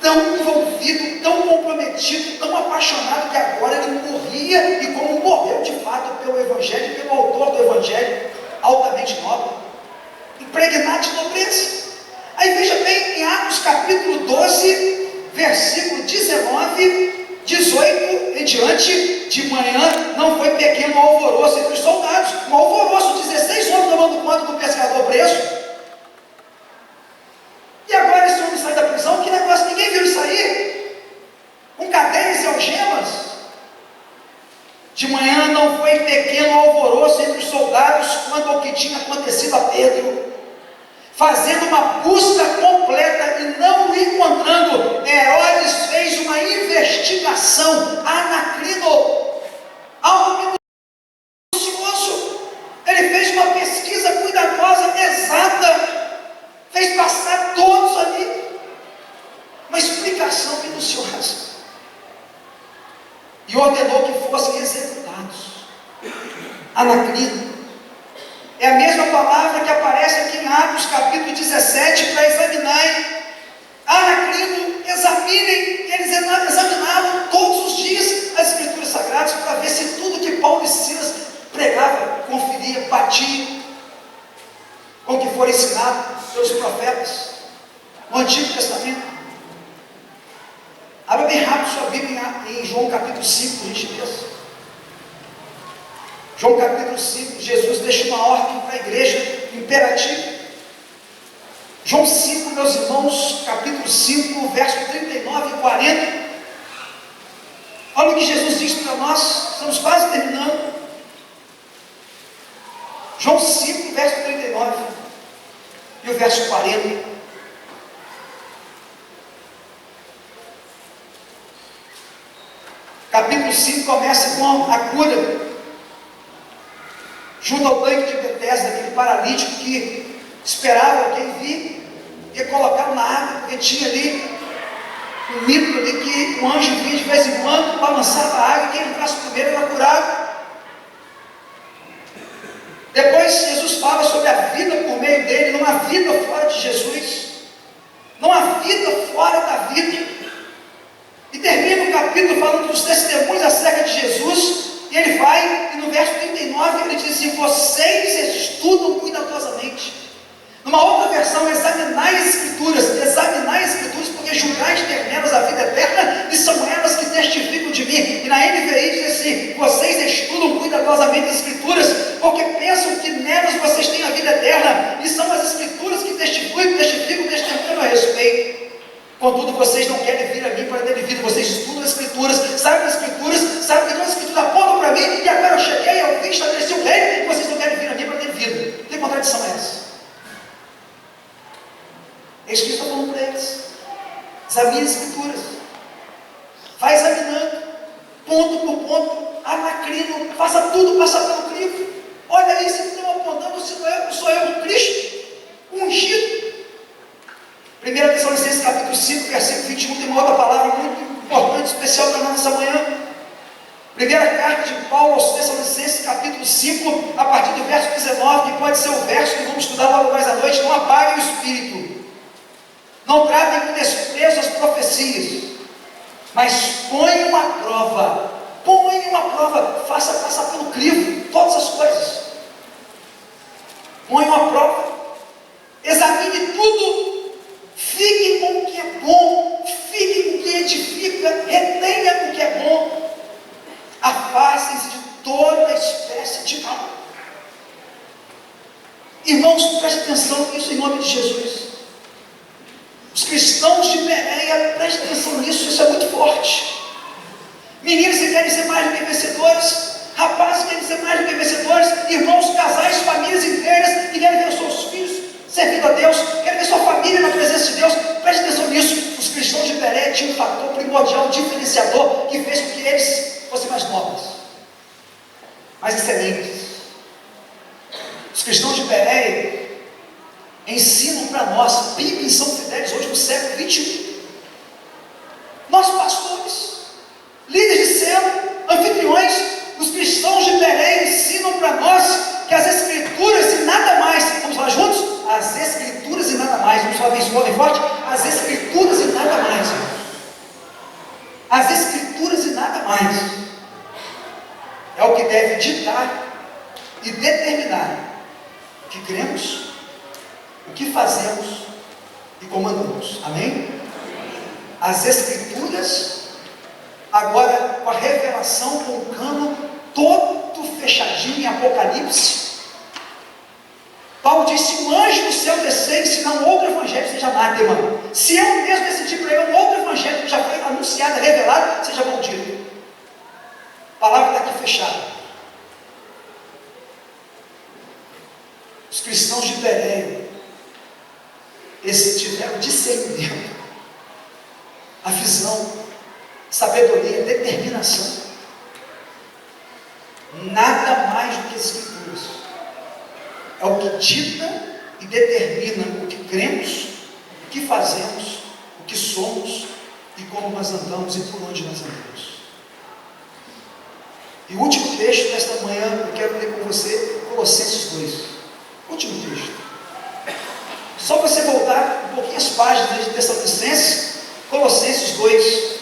tão envolvido, tão comprometido, tão apaixonado, que agora ele morria, e como morreu de fato pelo Evangelho, pelo autor do Evangelho, altamente nobre, impregnado de nobreza. Aí veja bem, em Atos capítulo 12, versículo 19, 18 em diante: de manhã não foi pequeno alvoroço entre os soldados, um alvoroço, 16 homens tomando conta do pescador preso. E agora esse homem sai da prisão, que negócio, ninguém viu ele sair, com cadeias e algemas. De manhã não foi pequeno alvoroço entre os soldados quanto ao que tinha acontecido a Pedro. Fazendo uma busca completa e não o encontrando, Herodes fez uma investigação, anacrino, algo minucioso. Ele fez uma pesquisa cuidadosa, exata, fez passar todos ali, uma explicação minuciosa, e ordenou que fossem executados. Anacrino é a mesma palavra que aparece aqui em Atos capítulo 17, para examinarem. Anacrino, examinem. Eles examinavam todos os dias as Escrituras Sagradas, para ver se tudo que Paulo e Silas pregavam, conferia, batia com o que for ensinado pelos profetas no Antigo Testamento. Abra bem rápido sua Bíblia em João capítulo 5, por gentileza. João capítulo 5, Jesus deixa uma ordem para a igreja, imperativa. João 5, meus irmãos, capítulo 5, verso 39 e 40. Olha o que Jesus diz para nós, estamos quase terminando. João 5, verso 39 e o verso 40. Capítulo 5 começa com a cura, junto ao tanque de Betesda, aquele paralítico que esperava alguém vir e colocá-lo na água, porque tinha ali um mito ali que o anjo vinha de vez em quando, balançava a água, e quem entrasse primeiro era curado. Depois Jesus fala sobre a vida por meio dele. Não há vida fora de Jesus, não há vida fora da vida. E termina o capítulo falando dos testemunhos acerca de Jesus. E ele vai, e no verso 39 ele diz assim: vocês estudam cuidadosamente. Numa outra versão, examinai as Escrituras, porque julgais ter nelas a vida eterna, e são elas que testificam de mim. E na NVI diz assim: vocês estudam cuidadosamente as Escrituras, porque pensam que nelas vocês têm a vida eterna, e são as Escrituras que testificam, testemunham a respeito. Contudo, vocês não querem vir a mim para ter vida. Vocês estudam as Escrituras, sabem as Escrituras, sabem que todas as Escrituras apontam para mim, e agora eu cheguei, eu vim, estabeleci o reino, e vocês não querem vir a mim para ter vida. Que contradição é essa? É isso que eu estou falando para eles. Examine as Escrituras, vai examinando. faça tudo passar pelo crivo. Olha aí, se estão apontando, se não sou eu o Cristo, ungido. 1 Tessalonicenses capítulo 5, versículo 21, tem uma outra palavra muito importante, especial para nós nessa manhã. Primeira carta de Paulo aos Tessalonicenses, capítulo 5, a partir do verso 19, que pode ser o verso que vamos estudar logo mais à noite. Não apaguem o espírito, não tratem com desprezo as profecias, mas ponham à prova, faça passar pelo crivo todas as coisas, ponham à prova, examine tudo, fiquem com o que é bom, fiquem com o que edifica, retenha o que é bom, afastem-se de toda espécie de mal. Irmãos, preste atenção nisso em nome de Jesus. Os cristãos de Bereia, preste atenção nisso, isso é muito forte. Meninos que querem ser mais do que vencedores, rapazes que querem ser mais do que vencedores, irmãos, casais, famílias inteiras que querem ver os seus filhos servindo a Deus, querem ver sua família na presença de Deus. Preste atenção nisso. Os cristãos de Bereia tinham um fator primordial, diferenciador, que fez com que eles fossem mais nobres, mais excelentes. Os cristãos de Bereia ensinam para nós, Bíblia e São Fidélis, hoje no século 21. Nós pastores, líderes de célula, anfitriões, os cristãos de Bereia ensinam para nós que as Escrituras e nada mais, vamos falar juntos? As Escrituras e nada mais, vamos falar bem forte? As Escrituras e nada mais, as Escrituras e nada mais, é o que deve ditar e determinar o que cremos, o que fazemos e como andamos. Amém? As Escrituras, agora com a revelação, com o cânon todo fechadinho em Apocalipse. Paulo diz: se um anjo do céu descer e ensinar um outro evangelho, seja anátema. Se eu mesmo decidir pregar um outro evangelho que já foi anunciado, revelado, seja maldito. A palavra está aqui fechada. Os cristãos de Bereia, eles tiveram discernimento, a visão, sabedoria, determinação. Nada mais do que as Escrituras. É o que dita e determina o que cremos, o que fazemos, o que somos e como nós andamos e por onde nós andamos. E o último texto desta manhã, eu quero ler com você, Colossenses 2. Último texto. Só você voltar um pouquinho as páginas de Tessalonicenses, Colossenses 2.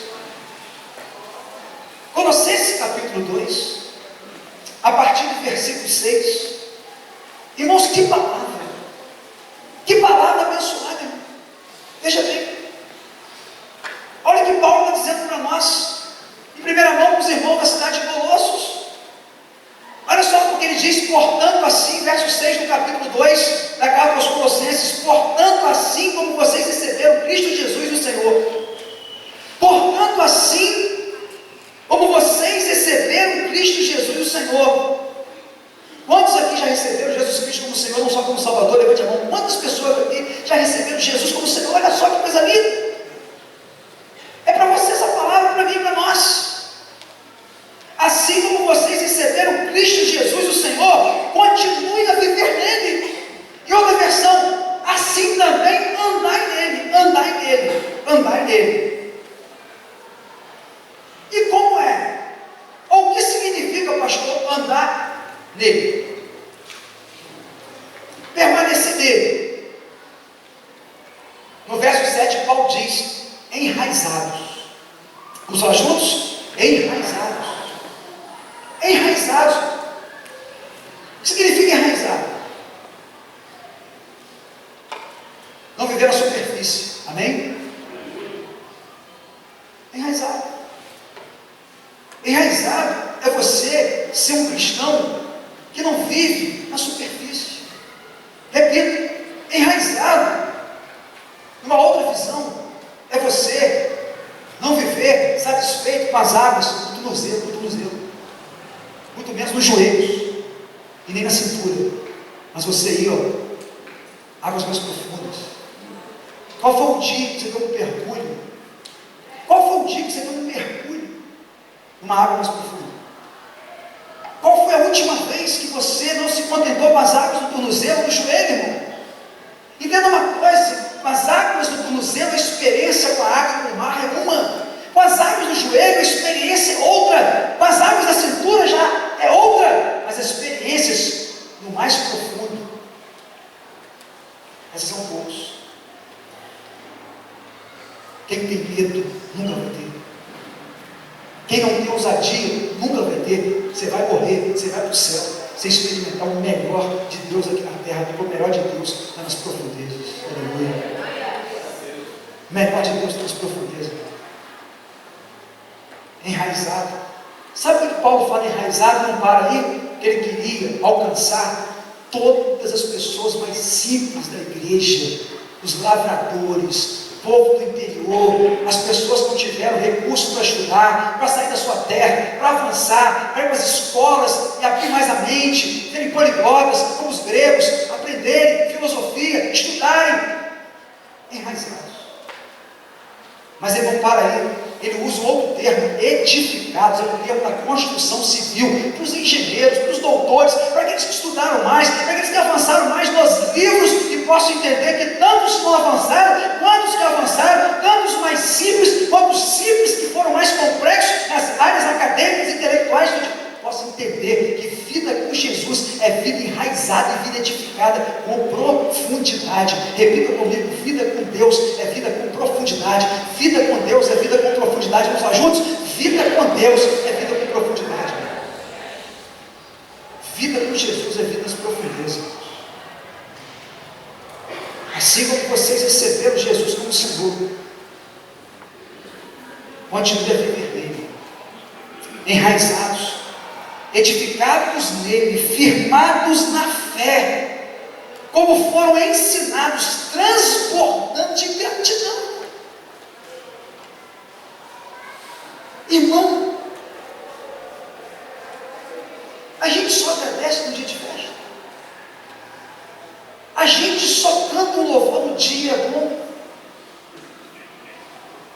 Colossenses capítulo 2, a partir do versículo 6. Irmãos, que palavra abençoada, irmão. Veja bem, olha o que Paulo está dizendo para nós, em primeira mão, para os irmãos da cidade de Colossos. Olha só o que ele diz: portanto assim, verso 6 do capítulo 2 da carta aos Colossenses, portanto assim como vocês receberam Cristo Jesus o Senhor, portanto assim como vocês receberam Cristo Jesus o Senhor. Quantos aqui já receberam Jesus Cristo como Senhor, não só como Salvador? Levante a mão. Quantas pessoas aqui já receberam Jesus como Senhor? Olha só que coisa linda. É para você essa palavra, para mim e para nós. Assim como vocês receberam Cristo Jesus o Senhor, continue a viver nele. E outra versão, assim também andai nele, andai nele, andai nele. E como é? Ou o que significa, pastor, andar nele? Permanecer nele. No verso 7, Paulo diz: enraizados. Vamos falar juntos? Enraizados. Enraizados. O que significa enraizado? Não viver na superfície. Amém? Enraizado. Enraizado é você ser um cristão que não vive na superfície. Repito, enraizado, numa outra visão, é você não viver satisfeito com as águas do tornozelo, muito menos nos joelhos e nem na cintura, mas você ir, águas mais profundas. Qual foi o dia que você deu um mergulho? Qual foi o dia que você deu um mergulho numa água mais profunda? Qual foi a última vez que você não se contentou com as águas do tornozelo, do joelho, irmão? Entenda uma coisa, com as águas do tornozelo, a experiência com a água do mar é uma. Com as águas do joelho, a experiência é outra. Com as águas da cintura já é outra. Mas as experiências no mais profundo, essas são poucos. Quem tem medo nunca vai ter. Quem não tem ousadia nunca vai ter. Você vai morrer, você vai para o céu, você experimentar o melhor de Deus aqui na terra, o melhor de Deus está nas profundezas. Aleluia. O melhor de Deus está nas profundezas. Enraizado. Sabe o que Paulo fala enraizado? Não para aí, que ele queria alcançar todas as pessoas mais simples da igreja, os lavradores, o povo do interior, as pessoas que não tiveram recursos para estudar, para sair da sua terra, para avançar, para ir para as escolas e abrir mais a mente, serem poliglotas, como os gregos, aprenderem filosofia, estudarem, enraizados. Mas ele não para aí, ele usa um outro termo, edificados, é o termo da construção civil, para os engenheiros, para os doutores, para aqueles que estudaram mais, para aqueles que avançaram mais nos livros, e posso entender que tantos não avançaram, quantos que avançaram, tantos mais simples, quanto os simples que foram mais complexos nas áreas acadêmicas e intelectuais, posso entender que vida com Jesus é vida enraizada e vida edificada com profundidade. Repita comigo: vida com Deus é vida com profundidade. Vida com Deus é vida com profundidade. Vamos lá juntos? Vida com Deus é vida com profundidade. Vida com Jesus é vida nas profundezas. Assim como vocês receberam Jesus como Senhor, continue a viver nele, enraizados, edificados nele, firmados na fé, como foram ensinados, transbordando de gratidão. Irmão, a gente só agradece no dia de festa, a gente só canta um louvor no dia bom.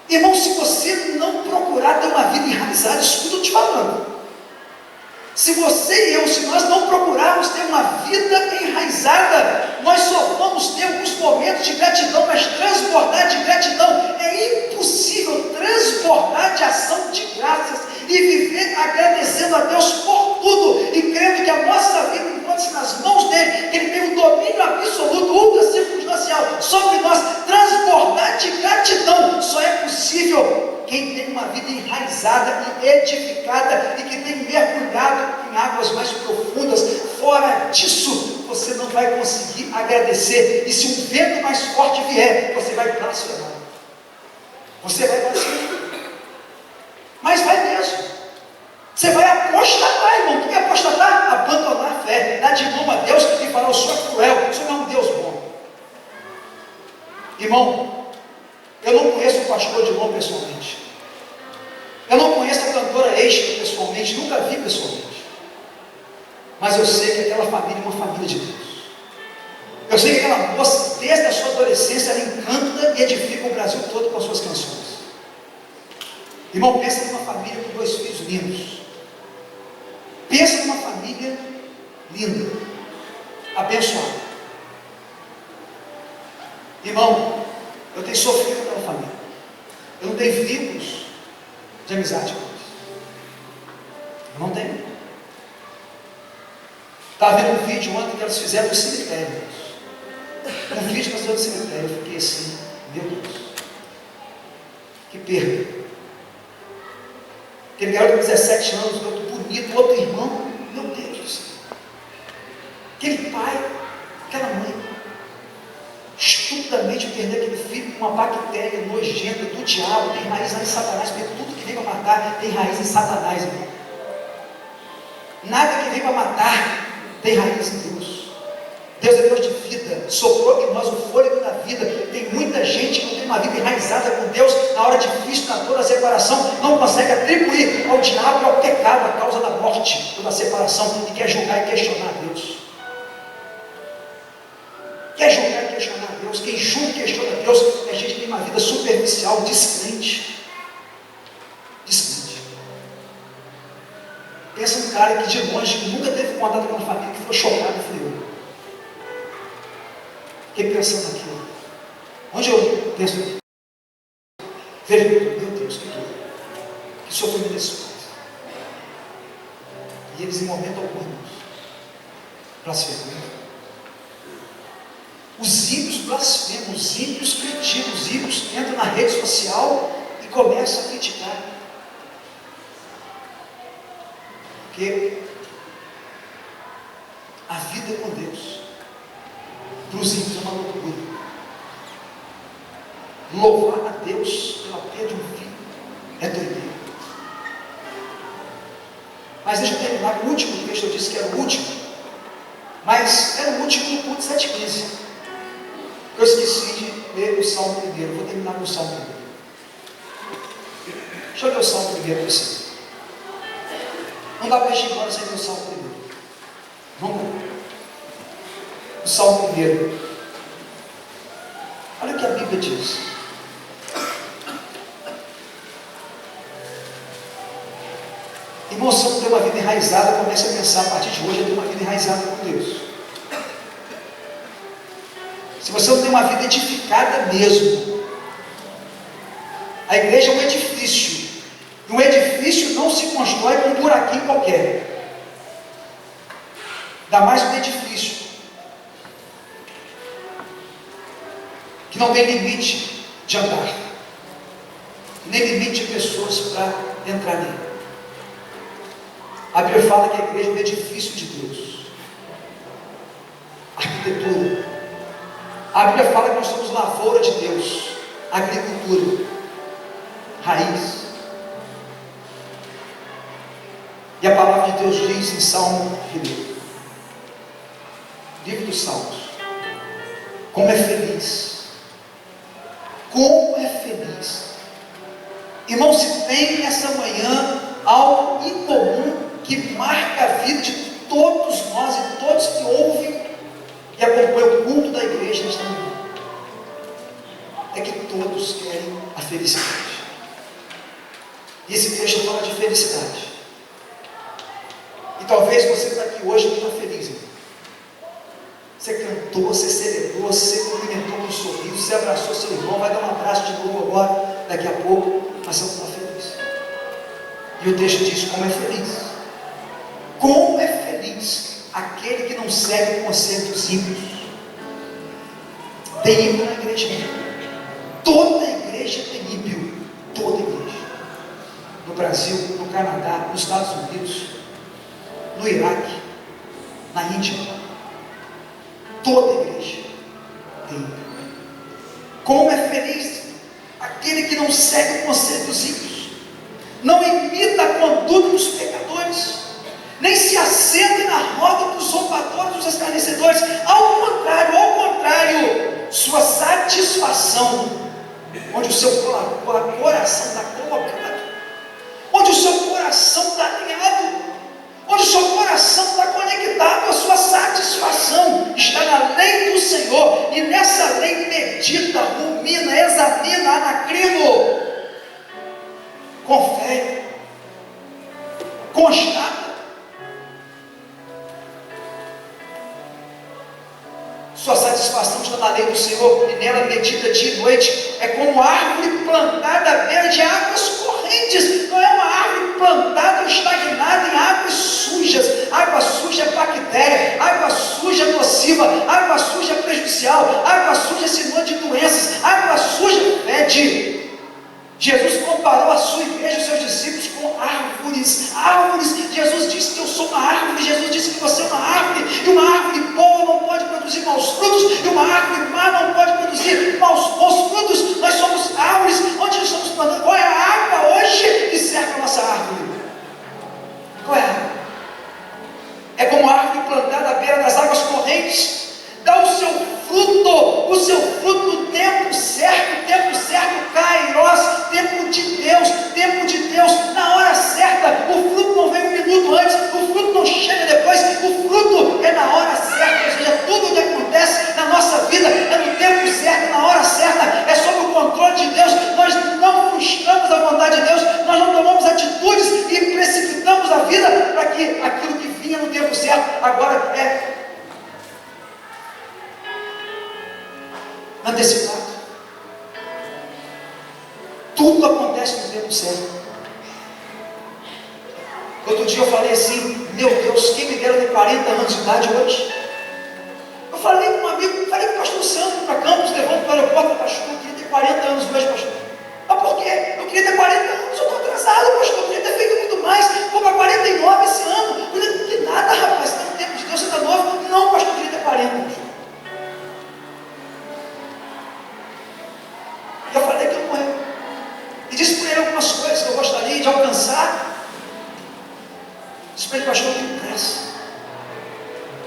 Irmão, se você não procurar ter uma vida enraizada, escuta eu te falando, se você e eu, se nós não procurarmos ter uma vida enraizada, nós só vamos ter alguns momentos de gratidão, mas transbordar de gratidão é impossível. Transbordar de ação de graças e viver agradecendo a Deus por tudo e crendo que a nossa vida encontra-se nas mãos dele, que ele tem um domínio absoluto, ultra circunstancial sobre nós. Transbordar de gratidão só é possível quem tem uma vida enraizada e edificada e que tem mergulhado em águas mais profundas. Fora disso, você não vai conseguir agradecer. E se um vento mais forte vier, você vai blasfemar. Você vai blasfemar. Mas vai mesmo. Você vai apostatar, irmão. O que é apostatar? Abandonar a fé, dar de mão a Deus e falar: o Senhor é cruel, o Senhor não é um Deus bom. Irmão, eu não conheço o pastor Dilon pessoalmente. Eu não conheço a cantora Extra pessoalmente, nunca vi pessoalmente. Mas eu sei que aquela família é uma família de Deus. Eu sei que aquela moça, desde a sua adolescência, ela encanta e edifica o Brasil todo com as suas canções. Irmão, pensa numa família com 2 filhos lindos. Pensa numa família linda, abençoada. Irmão, eu tenho sofrido com aquela família. Eu não tenho vínculos de amizade com eles. Eu não tenho. Estava vendo um vídeo ontem que elas fizeram no cemitério. Um vídeo que elas fizeram no cemitério. Eu fiquei assim: meu Deus, que perda. Aquele garoto de 17 anos, outro bonito, outro irmão, meu Deus do céu. Aquele pai, aquela mãe, estupidamente perder aquele filho com uma bactéria nojenta do diabo, tem raiz em Satanás, porque tudo que vem para matar tem raiz em Satanás, irmão. Nada que vem para matar tem raiz em Deus. Deus é Deus de vida, soprou em nós o fôlego da vida. Tem muita gente que não tem uma vida enraizada com Deus, na hora difícil, na dor da separação, não consegue atribuir ao diabo e ao pecado a causa da morte ou da separação, e quer julgar e questionar Deus. Quer julgar e questionar Deus. Quem julga e questiona Deus é gente que tem uma vida superficial, descrente. Descrente. Pensa no cara que de longe, que nunca teve contato com a família, que ficou chocado, fui eu. Fiquei pensando naquilo. Onde eu penso, vejo, meu Deus, que dor, que sofrimento desses pais. E eles, em momento algum, blasfemam. Os ímpios blasfemam, os ímpios criticam, os ímpios entram na rede social e começam a criticar. Porque a vida é com Deus. Para os ímpios é uma loucura. Louvar a Deus pela perda de um filho é doideira. Mas deixa eu terminar com o último texto. Eu disse que era o último, mas era o último no culto 7:15. Eu esqueci de ler o Salmo primeiro. Vou terminar com o Salmo primeiro. Deixa eu ler o Salmo primeiro para você. Não dá para ir embora sem ler o Salmo primeiro. Vamos lá. O Salmo primeiro. Olha o que a Bíblia diz. Irmão, se você não tem uma vida enraizada, comece a pensar a partir de hoje, eu tenho uma vida enraizada com Deus. Se você não tem uma vida edificada mesmo, a igreja é um edifício. E um edifício não se constrói com um buraquinho qualquer. Ainda mais um edifício que não tem limite de andar, nem limite de pessoas para entrar nele. A Bíblia fala que a igreja é um edifício de Deus. Arquitetura. A Bíblia fala que nós somos lavoura de Deus. Agricultura. Raiz. E a palavra de Deus diz em Salmo, livro dos Salmos, como é feliz. Como é feliz. Irmão, se tem essa manhã algo incomum que marca a vida de todos nós e todos que ouvem e acompanham o culto da igreja nesta manhã, é que todos querem a felicidade. E esse texto fala de felicidade. E talvez você está aqui hoje não está feliz, irmão. Você cantou, você celebrou, você cumprimentou com um sorriso, você abraçou seu irmão, vai dar um abraço de novo agora, daqui a pouco, mas você não está feliz. E o texto diz como é feliz. Como é feliz aquele que não segue o conselho dos ímpios. Tem ímpio na igreja. Toda igreja tem ímpio. Toda igreja. No Brasil, no Canadá, nos Estados Unidos, no Iraque, na Índia. Toda igreja tem ímpio. Como é feliz aquele que não segue o conselho dos ímpios, não imita a conduta dos pecadores, nem se assenta na roda dos zombadores, dos escarnecedores. Ao contrário, sua satisfação, onde o seu coração está colocado, onde o seu coração está alinhado, onde o seu coração está conectado, a sua satisfação está na lei do Senhor, e nessa lei medita, rumina, examina, anacrino, confere, constata. Sua satisfação está na lei do Senhor, e nela medita dia e noite. É como árvore plantada à beira de águas correntes. Não é uma árvore plantada ou estagnada em águas sujas. Água suja é bactéria, água suja é nociva, água suja é prejudicial, água suja é sinônimo de doenças, água suja fede. Jesus comparou a sua igreja e os seus discípulos com árvores. Árvores. Jesus disse que eu sou uma árvore. Jesus disse que você é uma árvore. E uma árvore boa não pode produzir maus frutos. E uma árvore má não pode produzir bons frutos. Nós somos árvores. Onde nós estamos plantando? Qual é a água hoje que serve a nossa árvore? Qual é a água? É como a árvore plantada à beira das águas correntes. Dá o seu fruto no tempo certo, Kairos, tempo de Deus, na hora certa. O fruto não vem um minuto antes, o fruto não chega depois, o fruto é na hora certa. Ou seja, tudo que acontece na nossa vida é no tempo certo, na hora certa, é sobre para que aquilo que vinha no tempo certo, agora é antecipado. Tudo acontece no tempo certo. Outro dia eu falei assim, meu Deus, quem me dera ter 40 anos de idade hoje? Eu falei com um amigo, falei com o pastor Santo para Campos, levando para o aeroporto, pastor, eu queria ter 40 anos hoje, pastor. Mas por quê? Eu queria ter 40 anos, eu estou atrasado, pastor, eu queria ter feito muito mais, vou para 49 esse ano. Eu não tem nada, rapaz, você está no tempo de Deus, você está novo. Não, pastor, eu queria ter 40, pastor. Eu falei que eu não é. E disse para ele algumas coisas que eu gostaria de alcançar. Disse para ele, pastor, eu tenho pressa.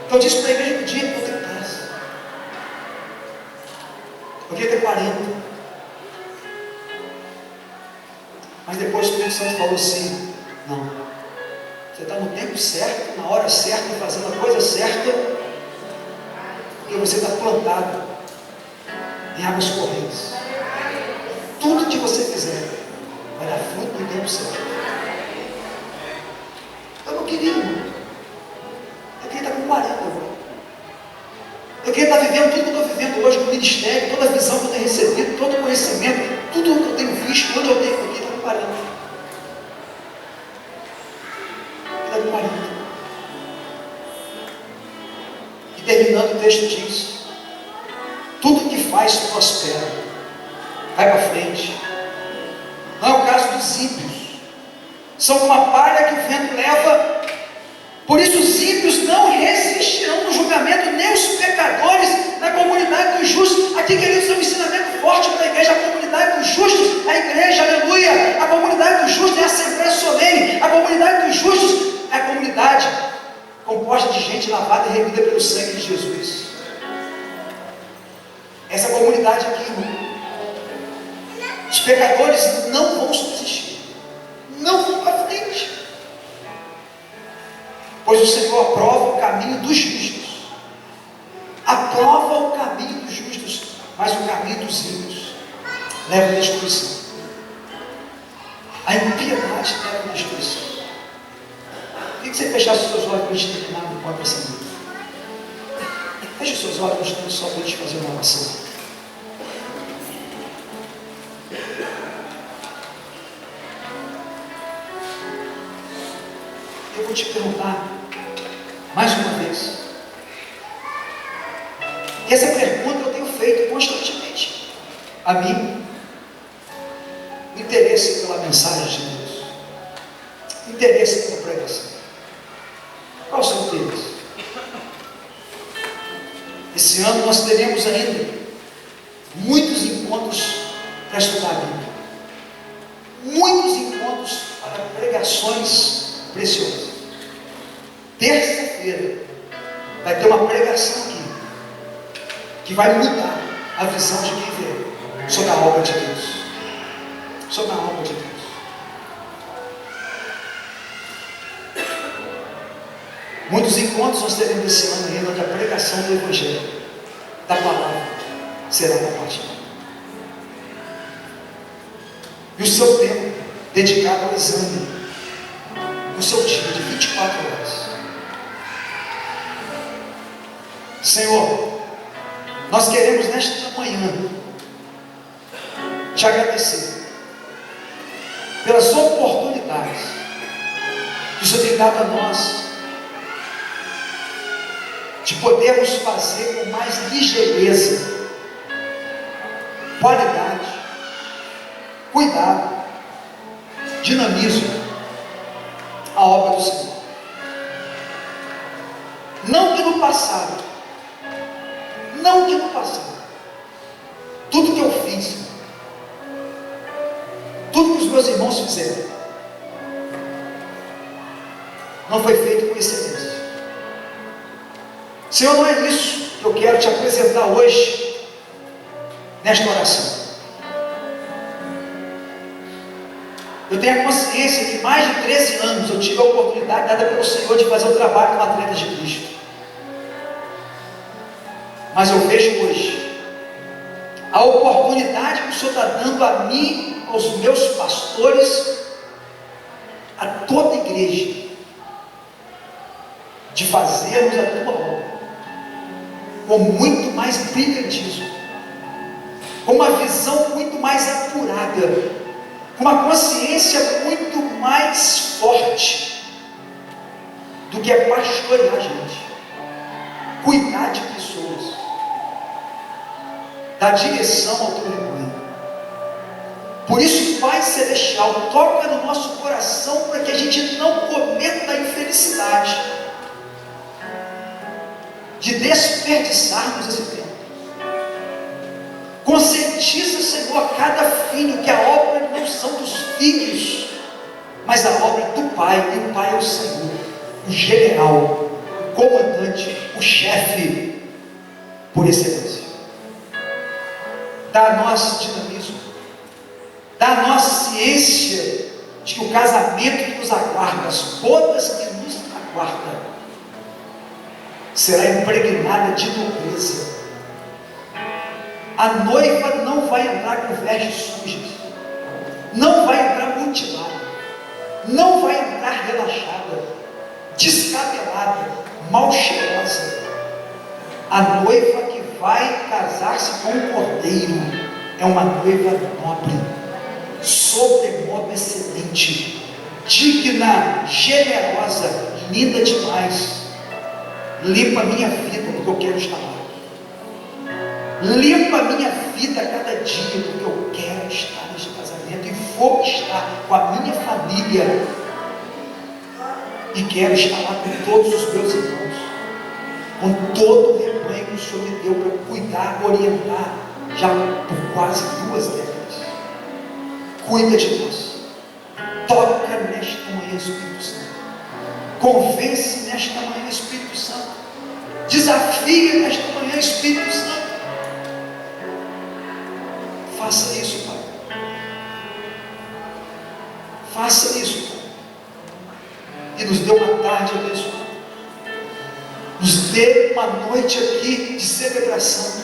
Então eu disse para ele no dia que eu tenho pressa. Eu queria ter 40. Mas depois o Espírito Santo falou assim, não. Você está no tempo certo, na hora certa, fazendo a coisa certa, porque você está plantado em águas correntes. Tudo que você fizer vai dar fruto no tempo certo. Eu não queria, irmão. Eu queria estar com 40 agora. Eu queria estar vivendo tudo que eu estou vivendo hoje no ministério, toda a visão que eu tenho recebido, todo o conhecimento, tudo que eu tenho visto, onde eu tenho aqui, estar com 40. Estar com 40. E terminando o texto diz, tudo que faz prospera, vai para frente. Não é o caso dos ímpios. São como a palha que o vento leva. Por isso os ímpios não resistirão no julgamento, nem os pecadores na comunidade dos justos. Aqui, queridos, é um ensinamento forte para a igreja. A comunidade dos justos, a igreja, aleluia. A comunidade dos justos é a Assembleia Solene. A comunidade dos justos é a comunidade composta de gente lavada e remida pelo sangue de Jesus. Essa comunidade aqui, irmão. Os pecadores não vão subsistir, não vão para frente, pois o Senhor aprova o caminho dos justos, aprova o caminho dos justos, mas o caminho dos ímpios leva à destruição. A impiedade leva à destruição. Queria que você fechasse os seus olhos para a gente terminar no ponto dessa noite. Feche os seus olhos, nós estamos só para a gente fazer uma oração. Eu vou te perguntar mais uma vez. E essa pergunta eu tenho feito constantemente a mim. O interesse pela mensagem de Deus, o interesse pela pregação. Qual é o seu interesse? Esse ano nós teremos ainda muitos encontros para estudar a Bíblia, muitos encontros para pregações preciosas. Terça-feira vai ter uma pregação aqui que vai mudar a visão de quem vê sobre a obra de Deus, sobre a obra de Deus. Muitos encontros nós teremos esse ano ainda, onde a pregação do Evangelho, da palavra, será compartilhada. E o seu tempo dedicado ao exame, no seu dia de 24 horas. Senhor, nós queremos nesta manhã te agradecer pelas oportunidades que o Senhor tem dado a nós de podermos fazer com mais ligeireza, qualidade, cuidado, dinamismo a obra do Senhor. Não que no passado, tudo que eu fiz, tudo que os meus irmãos fizeram, não foi feito com excelência. Senhor, não é isso que eu quero te apresentar hoje, nesta oração. Eu tenho a consciência que mais de 13 anos eu tive a oportunidade dada pelo Senhor de fazer o trabalho com atletas de Cristo. Mas eu vejo hoje a oportunidade que o Senhor está dando a mim, aos meus pastores, a toda a igreja, de fazermos a tua obra com muito mais brilhantismo, com uma visão muito mais apurada, com uma consciência muito mais forte do que é pastorear a gente, cuidar de pessoas, dar direção ao teu rebanho. Por isso, Pai Celestial, toca no nosso coração para que a gente não cometa a infelicidade de desperdiçarmos esse tempo. Conscientiza, Senhor, a cada filho que a obra não são dos filhos, mas a obra do Pai, e o Pai é o Senhor, o general, o comandante, o chefe, por excelência. Dá a nós dinamismo, dá a nós ciência de que o casamento que nos aguarda, as bodas que nos aguardam, será impregnada de nobreza. A noiva não vai entrar com vestes sujas, não vai entrar mutilada, não vai entrar relaxada, descabelada, mal cheirosa. A noiva que vai casar-se com o cordeiro é uma noiva nobre, sobremodo excelente, digna, generosa, linda demais. Limpa a minha vida, porque eu quero estar lá. Limpa a minha vida a cada dia, porque eu quero estar neste casamento e vou estar com a minha família, e quero estar lá com todos os meus irmãos, com todo o rebanho que o Senhor me deu para cuidar, orientar, já por quase 2 décadas. Cuida de nós, toca nesta manhã, Espírito Santo, convence nesta manhã, Espírito Santo, desafia nesta manhã, Espírito Santo. Faça isso, Pai. Faça isso, Pai. E nos dê uma tarde abençoada. Nos dê uma noite aqui de celebração.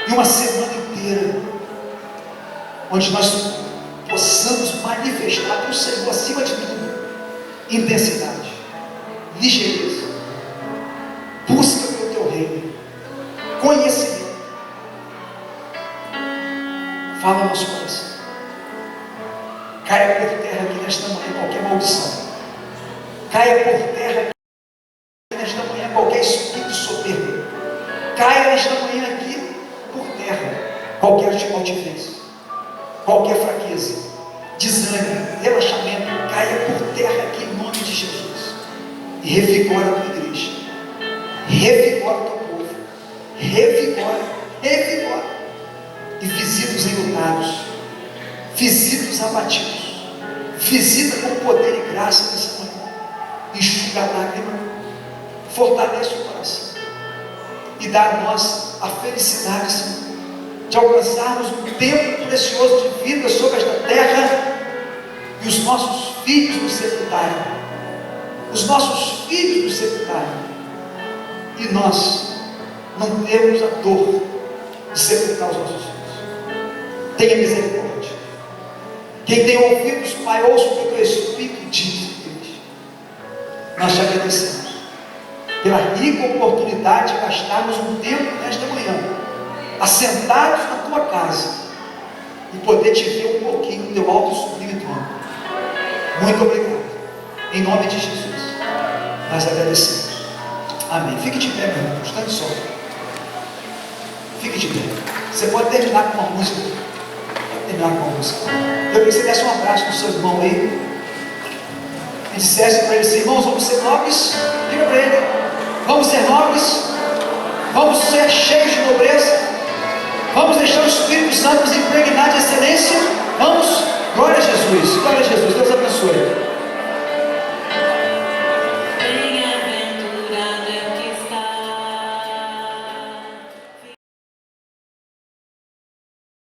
E uma semana inteira, onde nós possamos manifestar para o Senhor, acima de tudo, intensidade, ligeireza, busca pelo teu reino, conhecimento. Fala no nosso coração. Caia por terra aqui nesta manhã qualquer maldição. Caia por terra aqui nesta manhã qualquer espírito soberbo. Caia nesta manhã aqui por terra qualquer altivez, qualquer fraqueza, desânimo, relaxamento. Caia por terra aqui em nome de Jesus. E revigora a tua igreja, revigora o teu povo, revigora. E visita os enlutados, visita os abatidos, visita com poder e graça nessa manhã, enxuga a lágrima, fortalece o coração, e dá a nós a felicidade, Senhor, de alcançarmos um tempo precioso de vida sobre esta terra, e os nossos filhos nos sepultarem, e nós não temos a dor de sepultar os nossos filhos. Tenha misericórdia. Quem tem ouvidos, Pai, ouça o que o teu Espírito diz. Nós te agradecemos pela rica oportunidade de gastarmos um tempo nesta manhã, assentados na tua casa, e poder te ver um pouquinho no teu alto e sublime trono. Muito obrigado. Em nome de Jesus, nós agradecemos. Amém. Fique de pé, meu irmão. Está de sol. Fique de pé. Você pode terminar com uma música. Eu queria que você desse um abraço no seu irmão aí e dissesse para ele assim: irmãos, vamos ser nobres. Diga para ele: vamos ser nobres, vamos ser cheios de nobreza, vamos deixar o Espírito